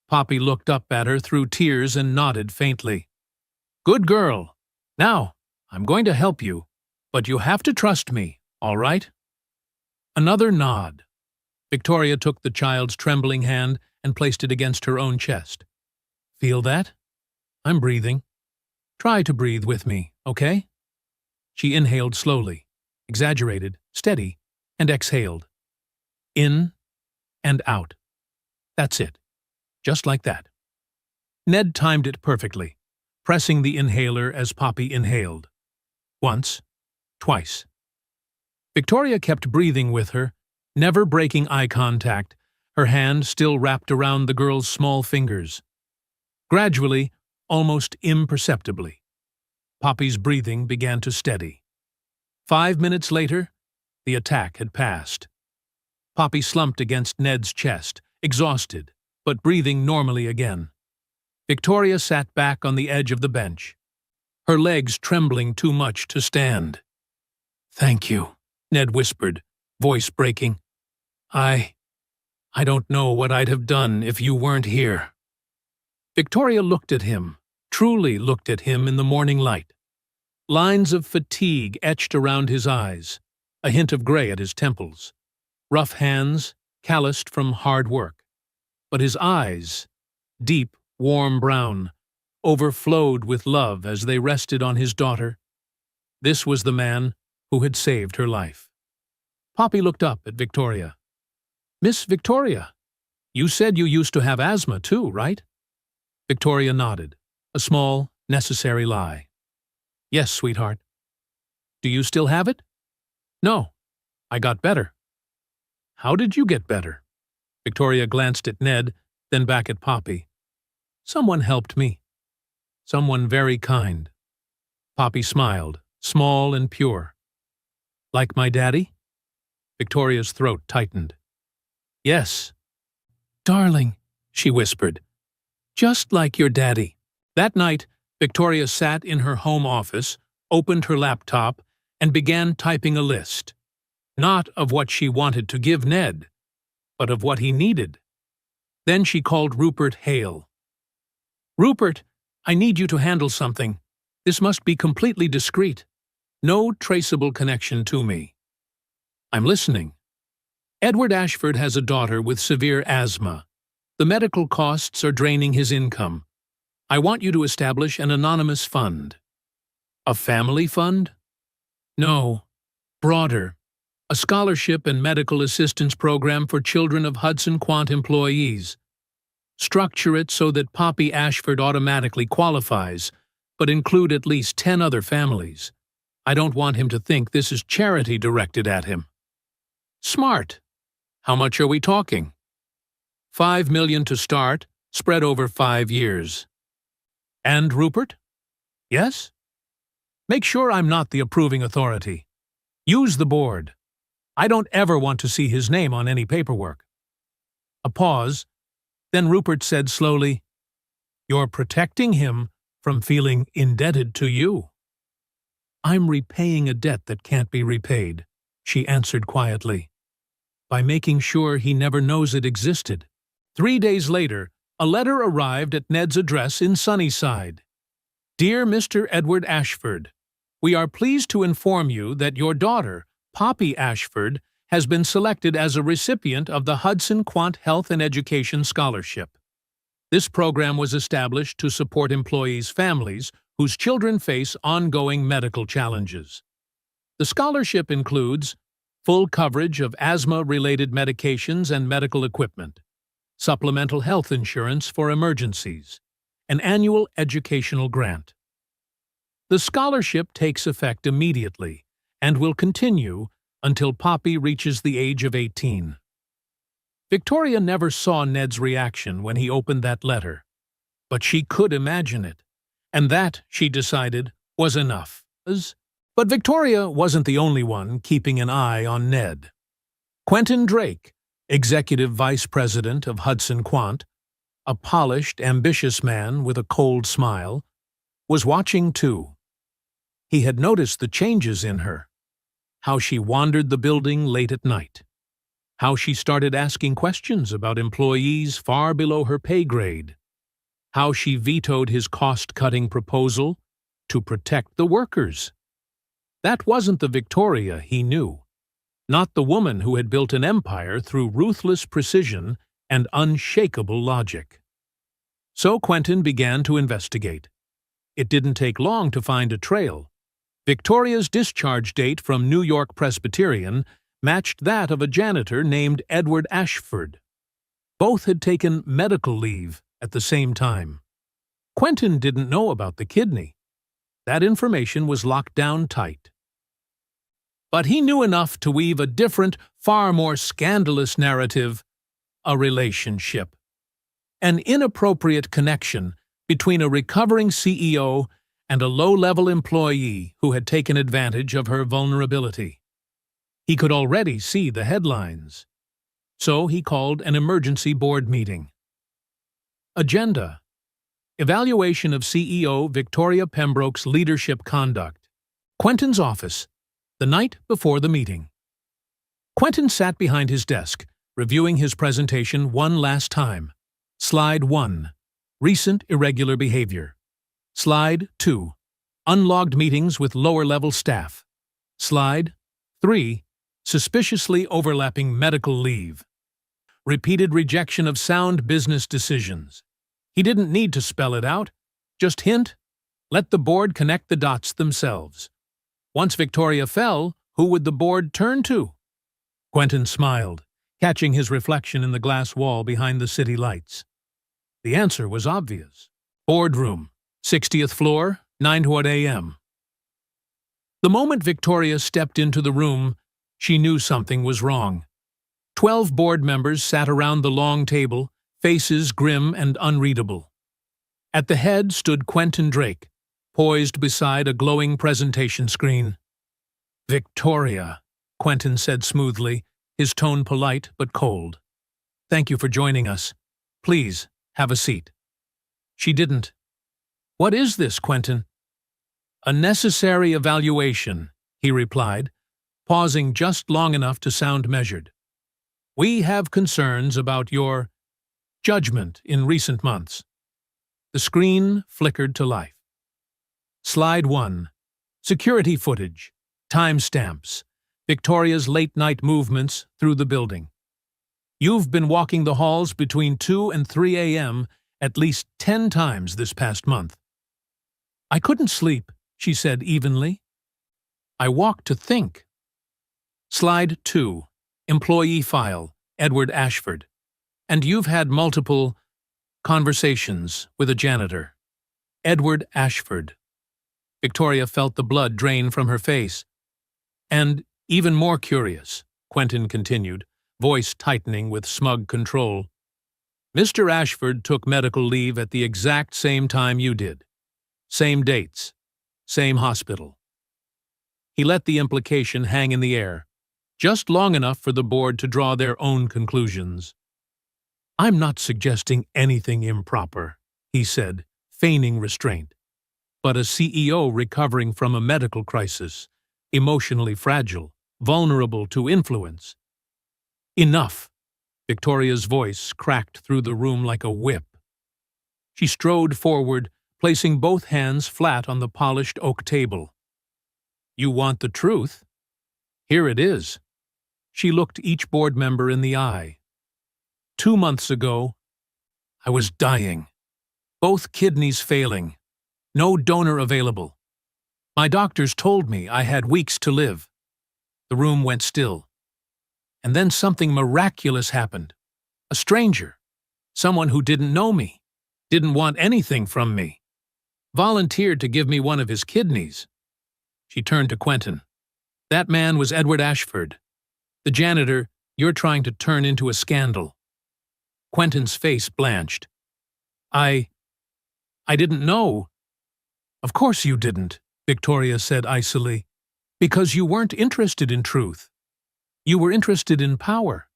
Poppy looked up at her through tears and nodded faintly. "Good girl. Now, I'm going to help you, but you have to trust me, all right?" Another nod. Victoria took the child's trembling hand and placed it against her own chest. "Feel that? I'm breathing. Try to breathe with me, okay?" She inhaled slowly, exaggerated, steady, and exhaled. In and out. That's it. Just like that. Ned timed it perfectly, pressing the inhaler as Poppy inhaled. Once, twice. Victoria kept breathing with her, never breaking eye contact, her hand still wrapped around the girl's small fingers. Gradually, almost imperceptibly, Poppy's breathing began to steady. 5 minutes later, the attack had passed. Poppy slumped against Ned's chest, exhausted, but breathing normally again. Victoria sat back on the edge of the bench, her legs trembling too much to stand. "Thank you," Ned whispered, voice breaking. I don't know what I'd have done if you weren't here." Victoria looked at him, truly looked at him in the morning light. Lines of fatigue etched around his eyes, a hint of gray at his temples. Rough hands, calloused from hard work. But his eyes, deep, warm brown, overflowed with love as they rested on his daughter. This was the man who had saved her life. Poppy looked up at Victoria. "Miss Victoria, you said you used to have asthma too, right?" Victoria nodded, a small, necessary lie. "Yes, sweetheart." "Do you still have it?" "No, I got better." "How did you get better?" Victoria glanced at Ned, then back at Poppy. "Someone helped me. Someone very kind." Poppy smiled, small and pure. "Like my daddy?" Victoria's throat tightened. "Yes." "Darling," she whispered. "Just like your daddy." That night, Victoria sat in her home office, opened her laptop, and began typing a list. Not of what she wanted to give Ned, but of what he needed. Then she called Rupert Hale. "Rupert, I need you to handle something. This must be completely discreet. No traceable connection to me." "I'm listening." "Edward Ashford has a daughter with severe asthma. The medical costs are draining his income. I want you to establish an anonymous fund." "A family fund?" "No. Broader. A scholarship and medical assistance program for children of Hudson Quant employees. Structure it so that Poppy Ashford automatically qualifies, but include at least 10 other families. I don't want him to think this is charity directed at him." "Smart. How much are we talking?" $5 million to start, spread over 5 years. "And Rupert?" "Yes?" "Make sure I'm not the approving authority. Use the board. I don't ever want to see his name on any paperwork." A pause. Then Rupert said slowly, "You're protecting him from feeling indebted to you." "I'm repaying a debt that can't be repaid," she answered quietly, "by making sure he never knows it existed." 3 days later, a letter arrived at Ned's address in Sunnyside. "Dear Mr. Edward Ashford, we are pleased to inform you that your daughter, Poppy Ashford, has been selected as a recipient of the Hudson Quant Health and Education Scholarship. This program was established to support employees' families whose children face ongoing medical challenges. The scholarship includes full coverage of asthma-related medications and medical equipment, supplemental health insurance for emergencies, an annual educational grant. The scholarship takes effect immediately and will continue until Poppy reaches the age of 18. Victoria never saw Ned's reaction when he opened that letter, but she could imagine it, and that, she decided, was enough. But Victoria wasn't the only one keeping an eye on Ned. Quentin Drake, Executive Vice President of Hudson Quant, a polished, ambitious man with a cold smile, was watching too. He had noticed the changes in her, how she wandered the building late at night, how she started asking questions about employees far below her pay grade, how she vetoed his cost-cutting proposal to protect the workers. That wasn't the Victoria he knew, not the woman who had built an empire through ruthless precision and unshakable logic. So Quentin began to investigate. It didn't take long to find a trail. Victoria's discharge date from New York Presbyterian matched that of a janitor named Edward Ashford. Both had taken medical leave at the same time. Quentin didn't know about the kidney. That information was locked down tight. But he knew enough to weave a different, far more scandalous narrative: a relationship. An inappropriate connection between a recovering CEO and a low-level employee who had taken advantage of her vulnerability. He could already see the headlines. So he called an emergency board meeting. Agenda: Evaluation of CEO Victoria Pembroke's leadership conduct. Quentin's office, the night before the meeting. Quentin sat behind his desk, reviewing his presentation one last time. Slide 1. Recent irregular behavior. Slide 2. Unlogged meetings with lower-level staff. Slide 3. Suspiciously overlapping medical leave. Repeated rejection of sound business decisions. He didn't need to spell it out. Just hint. Let the board connect the dots themselves. Once Victoria fell, who would the board turn to? Quentin smiled, catching his reflection in the glass wall behind the city lights. The answer was obvious. Boardroom, 60th floor, 9 a.m. The moment Victoria stepped into the room, she knew something was wrong. 12 board members sat around the long table, faces grim and unreadable. At the head stood Quentin Drake, poised beside a glowing presentation screen. "Victoria," Quentin said smoothly, his tone polite but cold. "Thank you for joining us. Please, have a seat." She didn't. "What is this, Quentin?" "A necessary evaluation," he replied, pausing just long enough to sound measured. "We have concerns about your judgment in recent months." The screen flickered to life. Slide 1. Security footage. Timestamps. Victoria's late-night movements through the building. "You've been walking the halls between 2 and 3 a.m. at least 10 times this past month." "I couldn't sleep," she said evenly. "I walked to think." Slide 2. Employee file. Edward Ashford. "And you've had multiple conversations with a janitor." Edward Ashford. Victoria felt the blood drain from her face. "And even more curious," Quentin continued, voice tightening with smug control, "Mr. Ashford took medical leave at the exact same time you did. Same dates. Same hospital." He let the implication hang in the air, just long enough for the board to draw their own conclusions. "I'm not suggesting anything improper," he said, feigning restraint. "But a CEO recovering from a medical crisis, emotionally fragile, vulnerable to influence." "Enough!" Victoria's voice cracked through the room like a whip. She strode forward, placing both hands flat on the polished oak table. "You want the truth? Here it is." She looked each board member in the eye. 2 months ago, I was dying. Both kidneys failing. No donor available. My doctors told me I had weeks to live. The room went still. And then something miraculous happened. A stranger, someone who didn't know me, didn't want anything from me, volunteered to give me one of his kidneys. She turned to Quentin. That man was Edward Ashford, the janitor you're trying to turn into a scandal. Quentin's face blanched. I didn't know. Of course you didn't, Victoria said icily, because you weren't interested in truth. You were interested in power.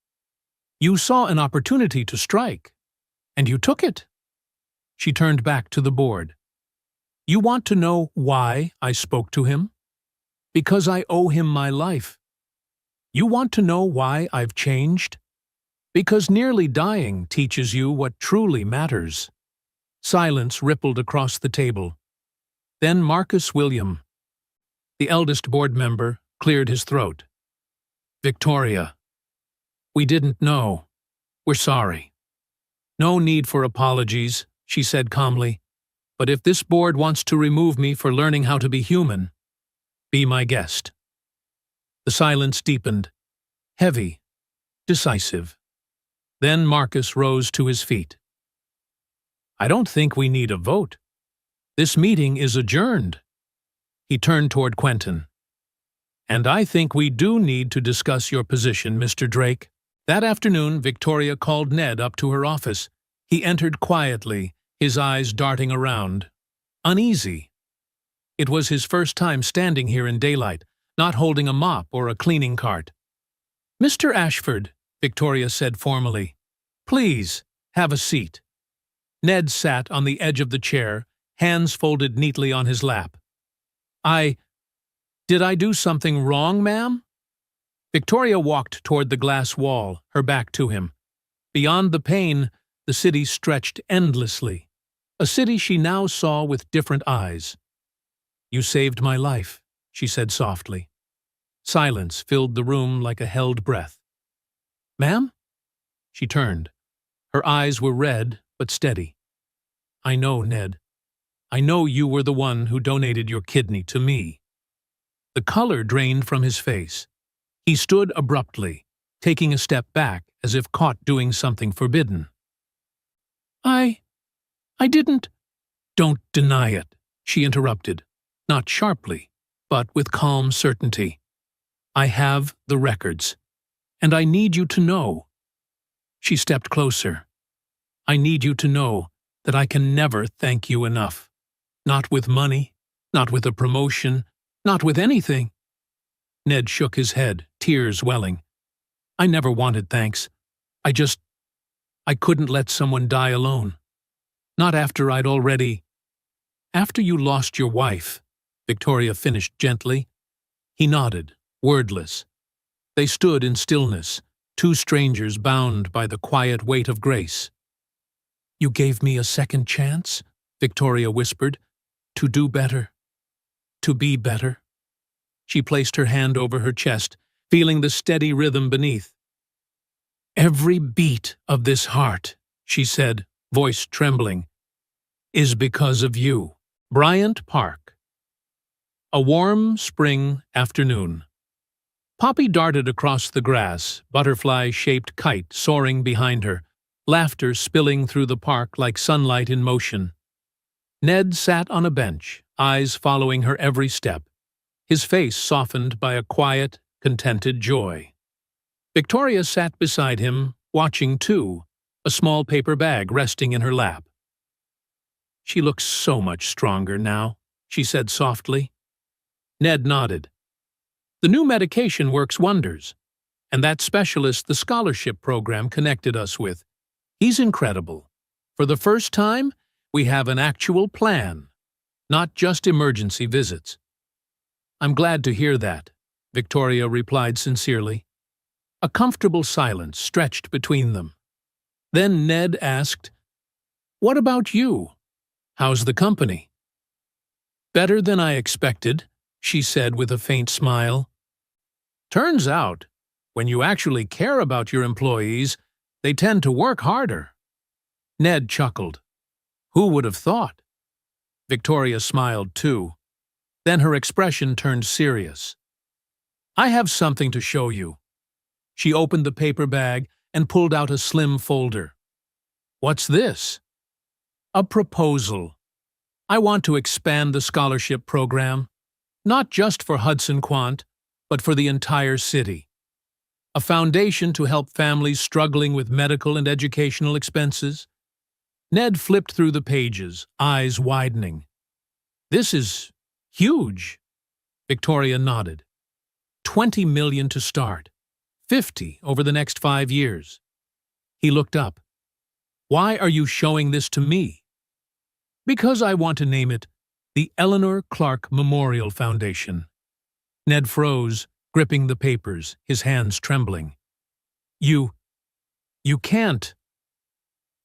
You saw an opportunity to strike, and you took it. She turned back to the board. You want to know why I spoke to him? Because I owe him my life. You want to know why I've changed? Because nearly dying teaches you what truly matters. Silence rippled across the table. Then Marcus William, the eldest board member, cleared his throat. Victoria, we didn't know. We're sorry. No need for apologies, she said calmly. But if this board wants to remove me for learning how to be human, be my guest. The silence deepened, heavy, decisive. Then Marcus rose to his feet. I don't think we need a vote. This meeting is adjourned. He turned toward Quentin. And I think we do need to discuss your position, Mr. Drake. That afternoon, Victoria called Ned up to her office. He entered quietly, his eyes darting around. Uneasy. It was his first time standing here in daylight, not holding a mop or a cleaning cart. Mr. Ashford, Victoria said formally, please, have a seat. Ned sat on the edge of the chair, hands folded neatly on his lap. Did I do something wrong, ma'am? Victoria walked toward the glass wall, her back to him. Beyond the pane, the city stretched endlessly, a city she now saw with different eyes. You saved my life, she said softly. Silence filled the room like a held breath. Ma'am? She turned. Her eyes were red, but steady. I know, Ned. I know you were the one who donated your kidney to me. The color drained from his face. He stood abruptly, taking a step back as if caught doing something forbidden. I didn't. Don't deny it, she interrupted, not sharply, but with calm certainty. I have the records, and I need you to know. She stepped closer. I need you to know that I can never thank you enough. Not with money, not with a promotion, not with anything. Ned shook his head, tears welling. I never wanted thanks. I couldn't let someone die alone. Not after I'd already... After you lost your wife, Victoria finished gently. He nodded, wordless. They stood in stillness, two strangers bound by the quiet weight of grace. You gave me a second chance, Victoria whispered, to do better, to be better. She placed her hand over her chest, feeling the steady rhythm beneath. Every beat of this heart, she said, voice trembling, is because of you. Bryant Park. A warm spring afternoon. Poppy darted across the grass, butterfly-shaped kite soaring behind her, laughter spilling through the park like sunlight in motion. Ned sat on a bench, eyes following her every step, his face softened by a quiet, contented joy. Victoria sat beside him, watching too, a small paper bag resting in her lap. She looks so much stronger now, she said softly. Ned nodded. The new medication works wonders, and that specialist the scholarship program connected us with. He's incredible. For the first time, we have an actual plan, not just emergency visits. I'm glad to hear that, Victoria replied sincerely. A comfortable silence stretched between them. Then Ned asked, What about you? How's the company? Better than I expected, she said with a faint smile. Turns out, when you actually care about your employees, they tend to work harder. Ned chuckled. Who would have thought? Victoria smiled too. Then her expression turned serious. I have something to show you. She opened the paper bag and pulled out a slim folder. What's this? A proposal. I want to expand the scholarship program, not just for Hudson Quant, but for the entire city. A foundation to help families struggling with medical and educational expenses. Ned flipped through the pages, eyes widening. This is huge. Victoria nodded. 20 million to start. 50 over the next 5 years. He looked up. Why are you showing this to me? Because I want to name it the Eleanor Clark Memorial Foundation. Ned froze, gripping the papers, his hands trembling. You can't.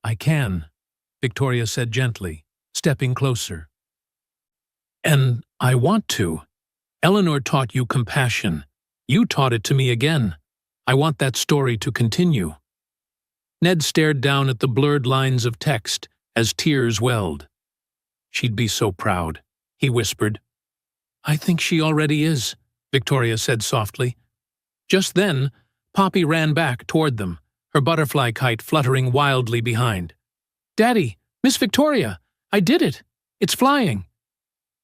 I can, Victoria said gently, stepping closer. And I want to. Eleanor taught you compassion. You taught it to me again. I want that story to continue. Ned stared down at the blurred lines of text as tears welled. She'd be so proud, he whispered. I think she already is, Victoria said softly. Just then, Poppy ran back toward them, her butterfly kite fluttering wildly behind. Daddy, Miss Victoria, I did it. It's flying.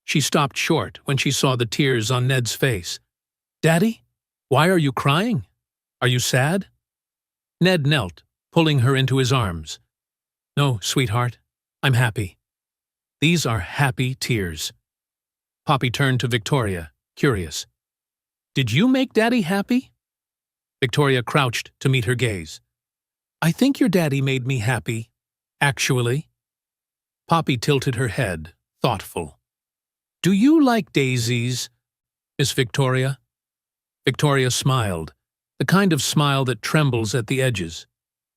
She stopped short when she saw the tears on Ned's face. Daddy, why are you crying? Are you sad? Ned knelt, pulling her into his arms. No, sweetheart, I'm happy. These are happy tears. Poppy turned to Victoria, curious. Did you make Daddy happy? Victoria crouched to meet her gaze. I think your daddy made me happy, actually. Poppy tilted her head, thoughtful. Do you like daisies, Miss Victoria? Victoria smiled, the kind of smile that trembles at the edges.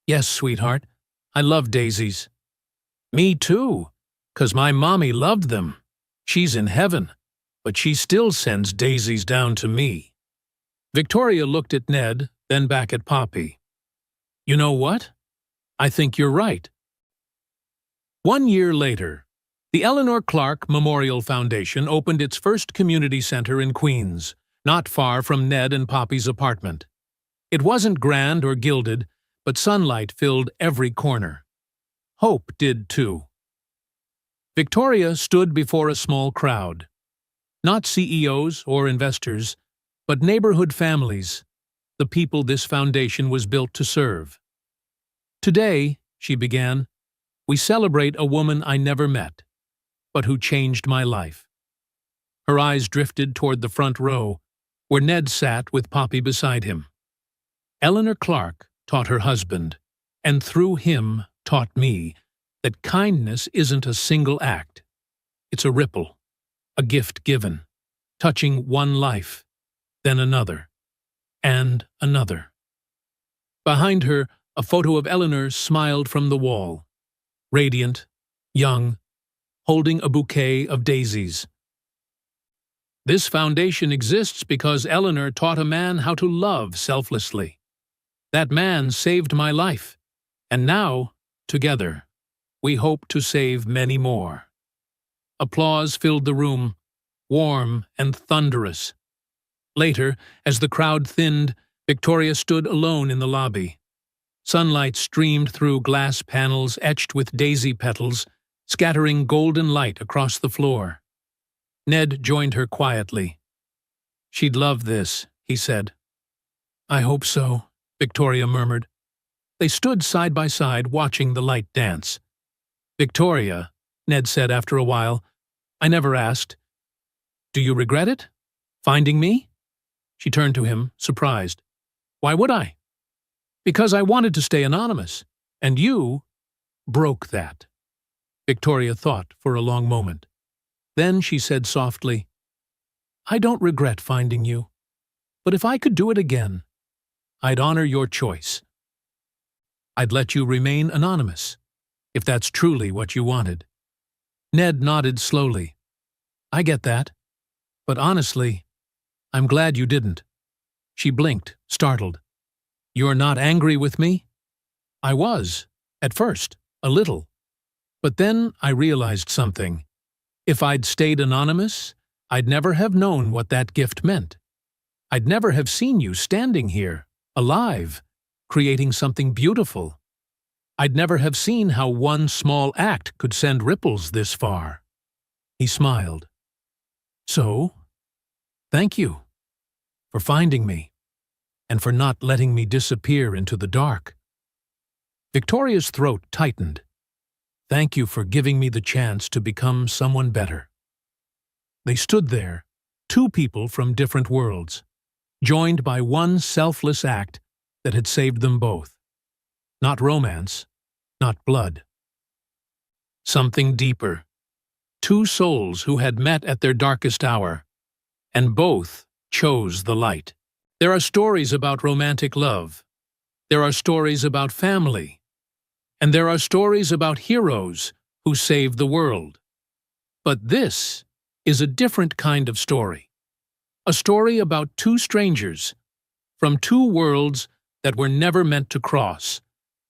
Yes, sweetheart, I love daisies. Me too, 'cause my mommy loved them. She's in heaven, but she still sends daisies down to me. Victoria looked at Ned, then back at Poppy. You know what? I think you're right. 1 year later, the Eleanor Clark Memorial Foundation opened its first community center in Queens, not far from Ned and Poppy's apartment. It wasn't grand or gilded, but sunlight filled every corner. Hope did too. Victoria stood before a small crowd. Not CEOs or investors, but neighborhood families, the people this foundation was built to serve. Today, she began, we celebrate a woman I never met, but who changed my life. Her eyes drifted toward the front row, where Ned sat with Poppy beside him. Eleanor Clark taught her husband, and through him taught me, that kindness isn't a single act. It's a ripple, a gift given, touching one life, then another, and another. Behind her, a photo of Eleanor smiled from the wall, radiant, young, holding a bouquet of daisies. This foundation exists because Eleanor taught a man how to love selflessly. That man saved my life, and now, together, we hope to save many more. Applause filled the room, warm and thunderous. Later, as the crowd thinned, Victoria stood alone in the lobby. Sunlight streamed through glass panels etched with daisy petals, scattering golden light across the floor. Ned joined her quietly. She'd love this, he said. I hope so, Victoria murmured. They stood side by side watching the light dance. Victoria, Ned said after a while, I never asked. Do you regret it? Finding me? She turned to him, surprised. Why would I? Because I wanted to stay anonymous, and you broke that. Victoria thought for a long moment. Then she said softly, I don't regret finding you, but if I could do it again, I'd honor your choice. I'd let you remain anonymous, if that's truly what you wanted. Ned nodded slowly. I get that, but honestly, I'm glad you didn't. She blinked, startled. You're not angry with me? I was, at first, a little. But then I realized something. If I'd stayed anonymous, I'd never have known what that gift meant. I'd never have seen you standing here, alive, creating something beautiful. I'd never have seen how one small act could send ripples this far." He smiled. "So, thank you for finding me and for not letting me disappear into the dark." Victoria's throat tightened. "Thank you for giving me the chance to become someone better." They stood there, two people from different worlds, joined by one selfless act that had saved them both. Not romance, not blood. Something deeper. Two souls who had met at their darkest hour, and both chose the light. There are stories about romantic love. There are stories about family. And there are stories about heroes who save the world. But this is a different kind of story. A story about two strangers from two worlds that were never meant to cross,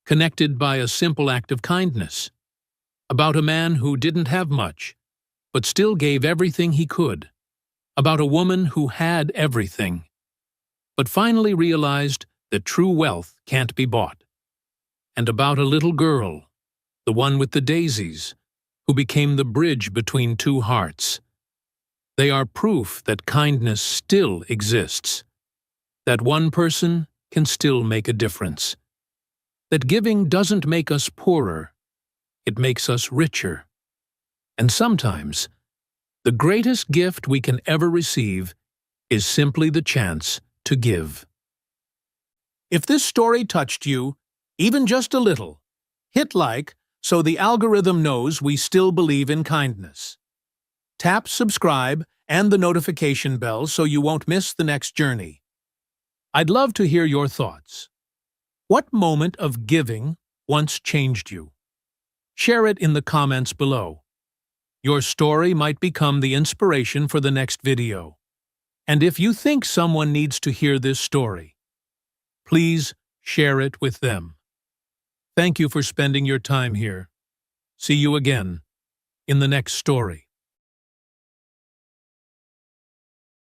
connected by a simple act of kindness. About a man who didn't have much, but still gave everything he could. About a woman who had everything, but finally realized that true wealth can't be bought. And about a little girl, the one with the daisies, who became the bridge between two hearts. They are proof that kindness still exists, that one person can still make a difference, that giving doesn't make us poorer, it makes us richer. And sometimes, the greatest gift we can ever receive is simply the chance to give. If this story touched you, even just a little, hit like so the algorithm knows we still believe in kindness. Tap subscribe and the notification bell so you won't miss the next journey. I'd love to hear your thoughts. What moment of giving once changed you? Share it in the comments below. Your story might become the inspiration for the next video. And if you think someone needs to hear this story, please share it with them. Thank you for spending your time here. See you again in the next story.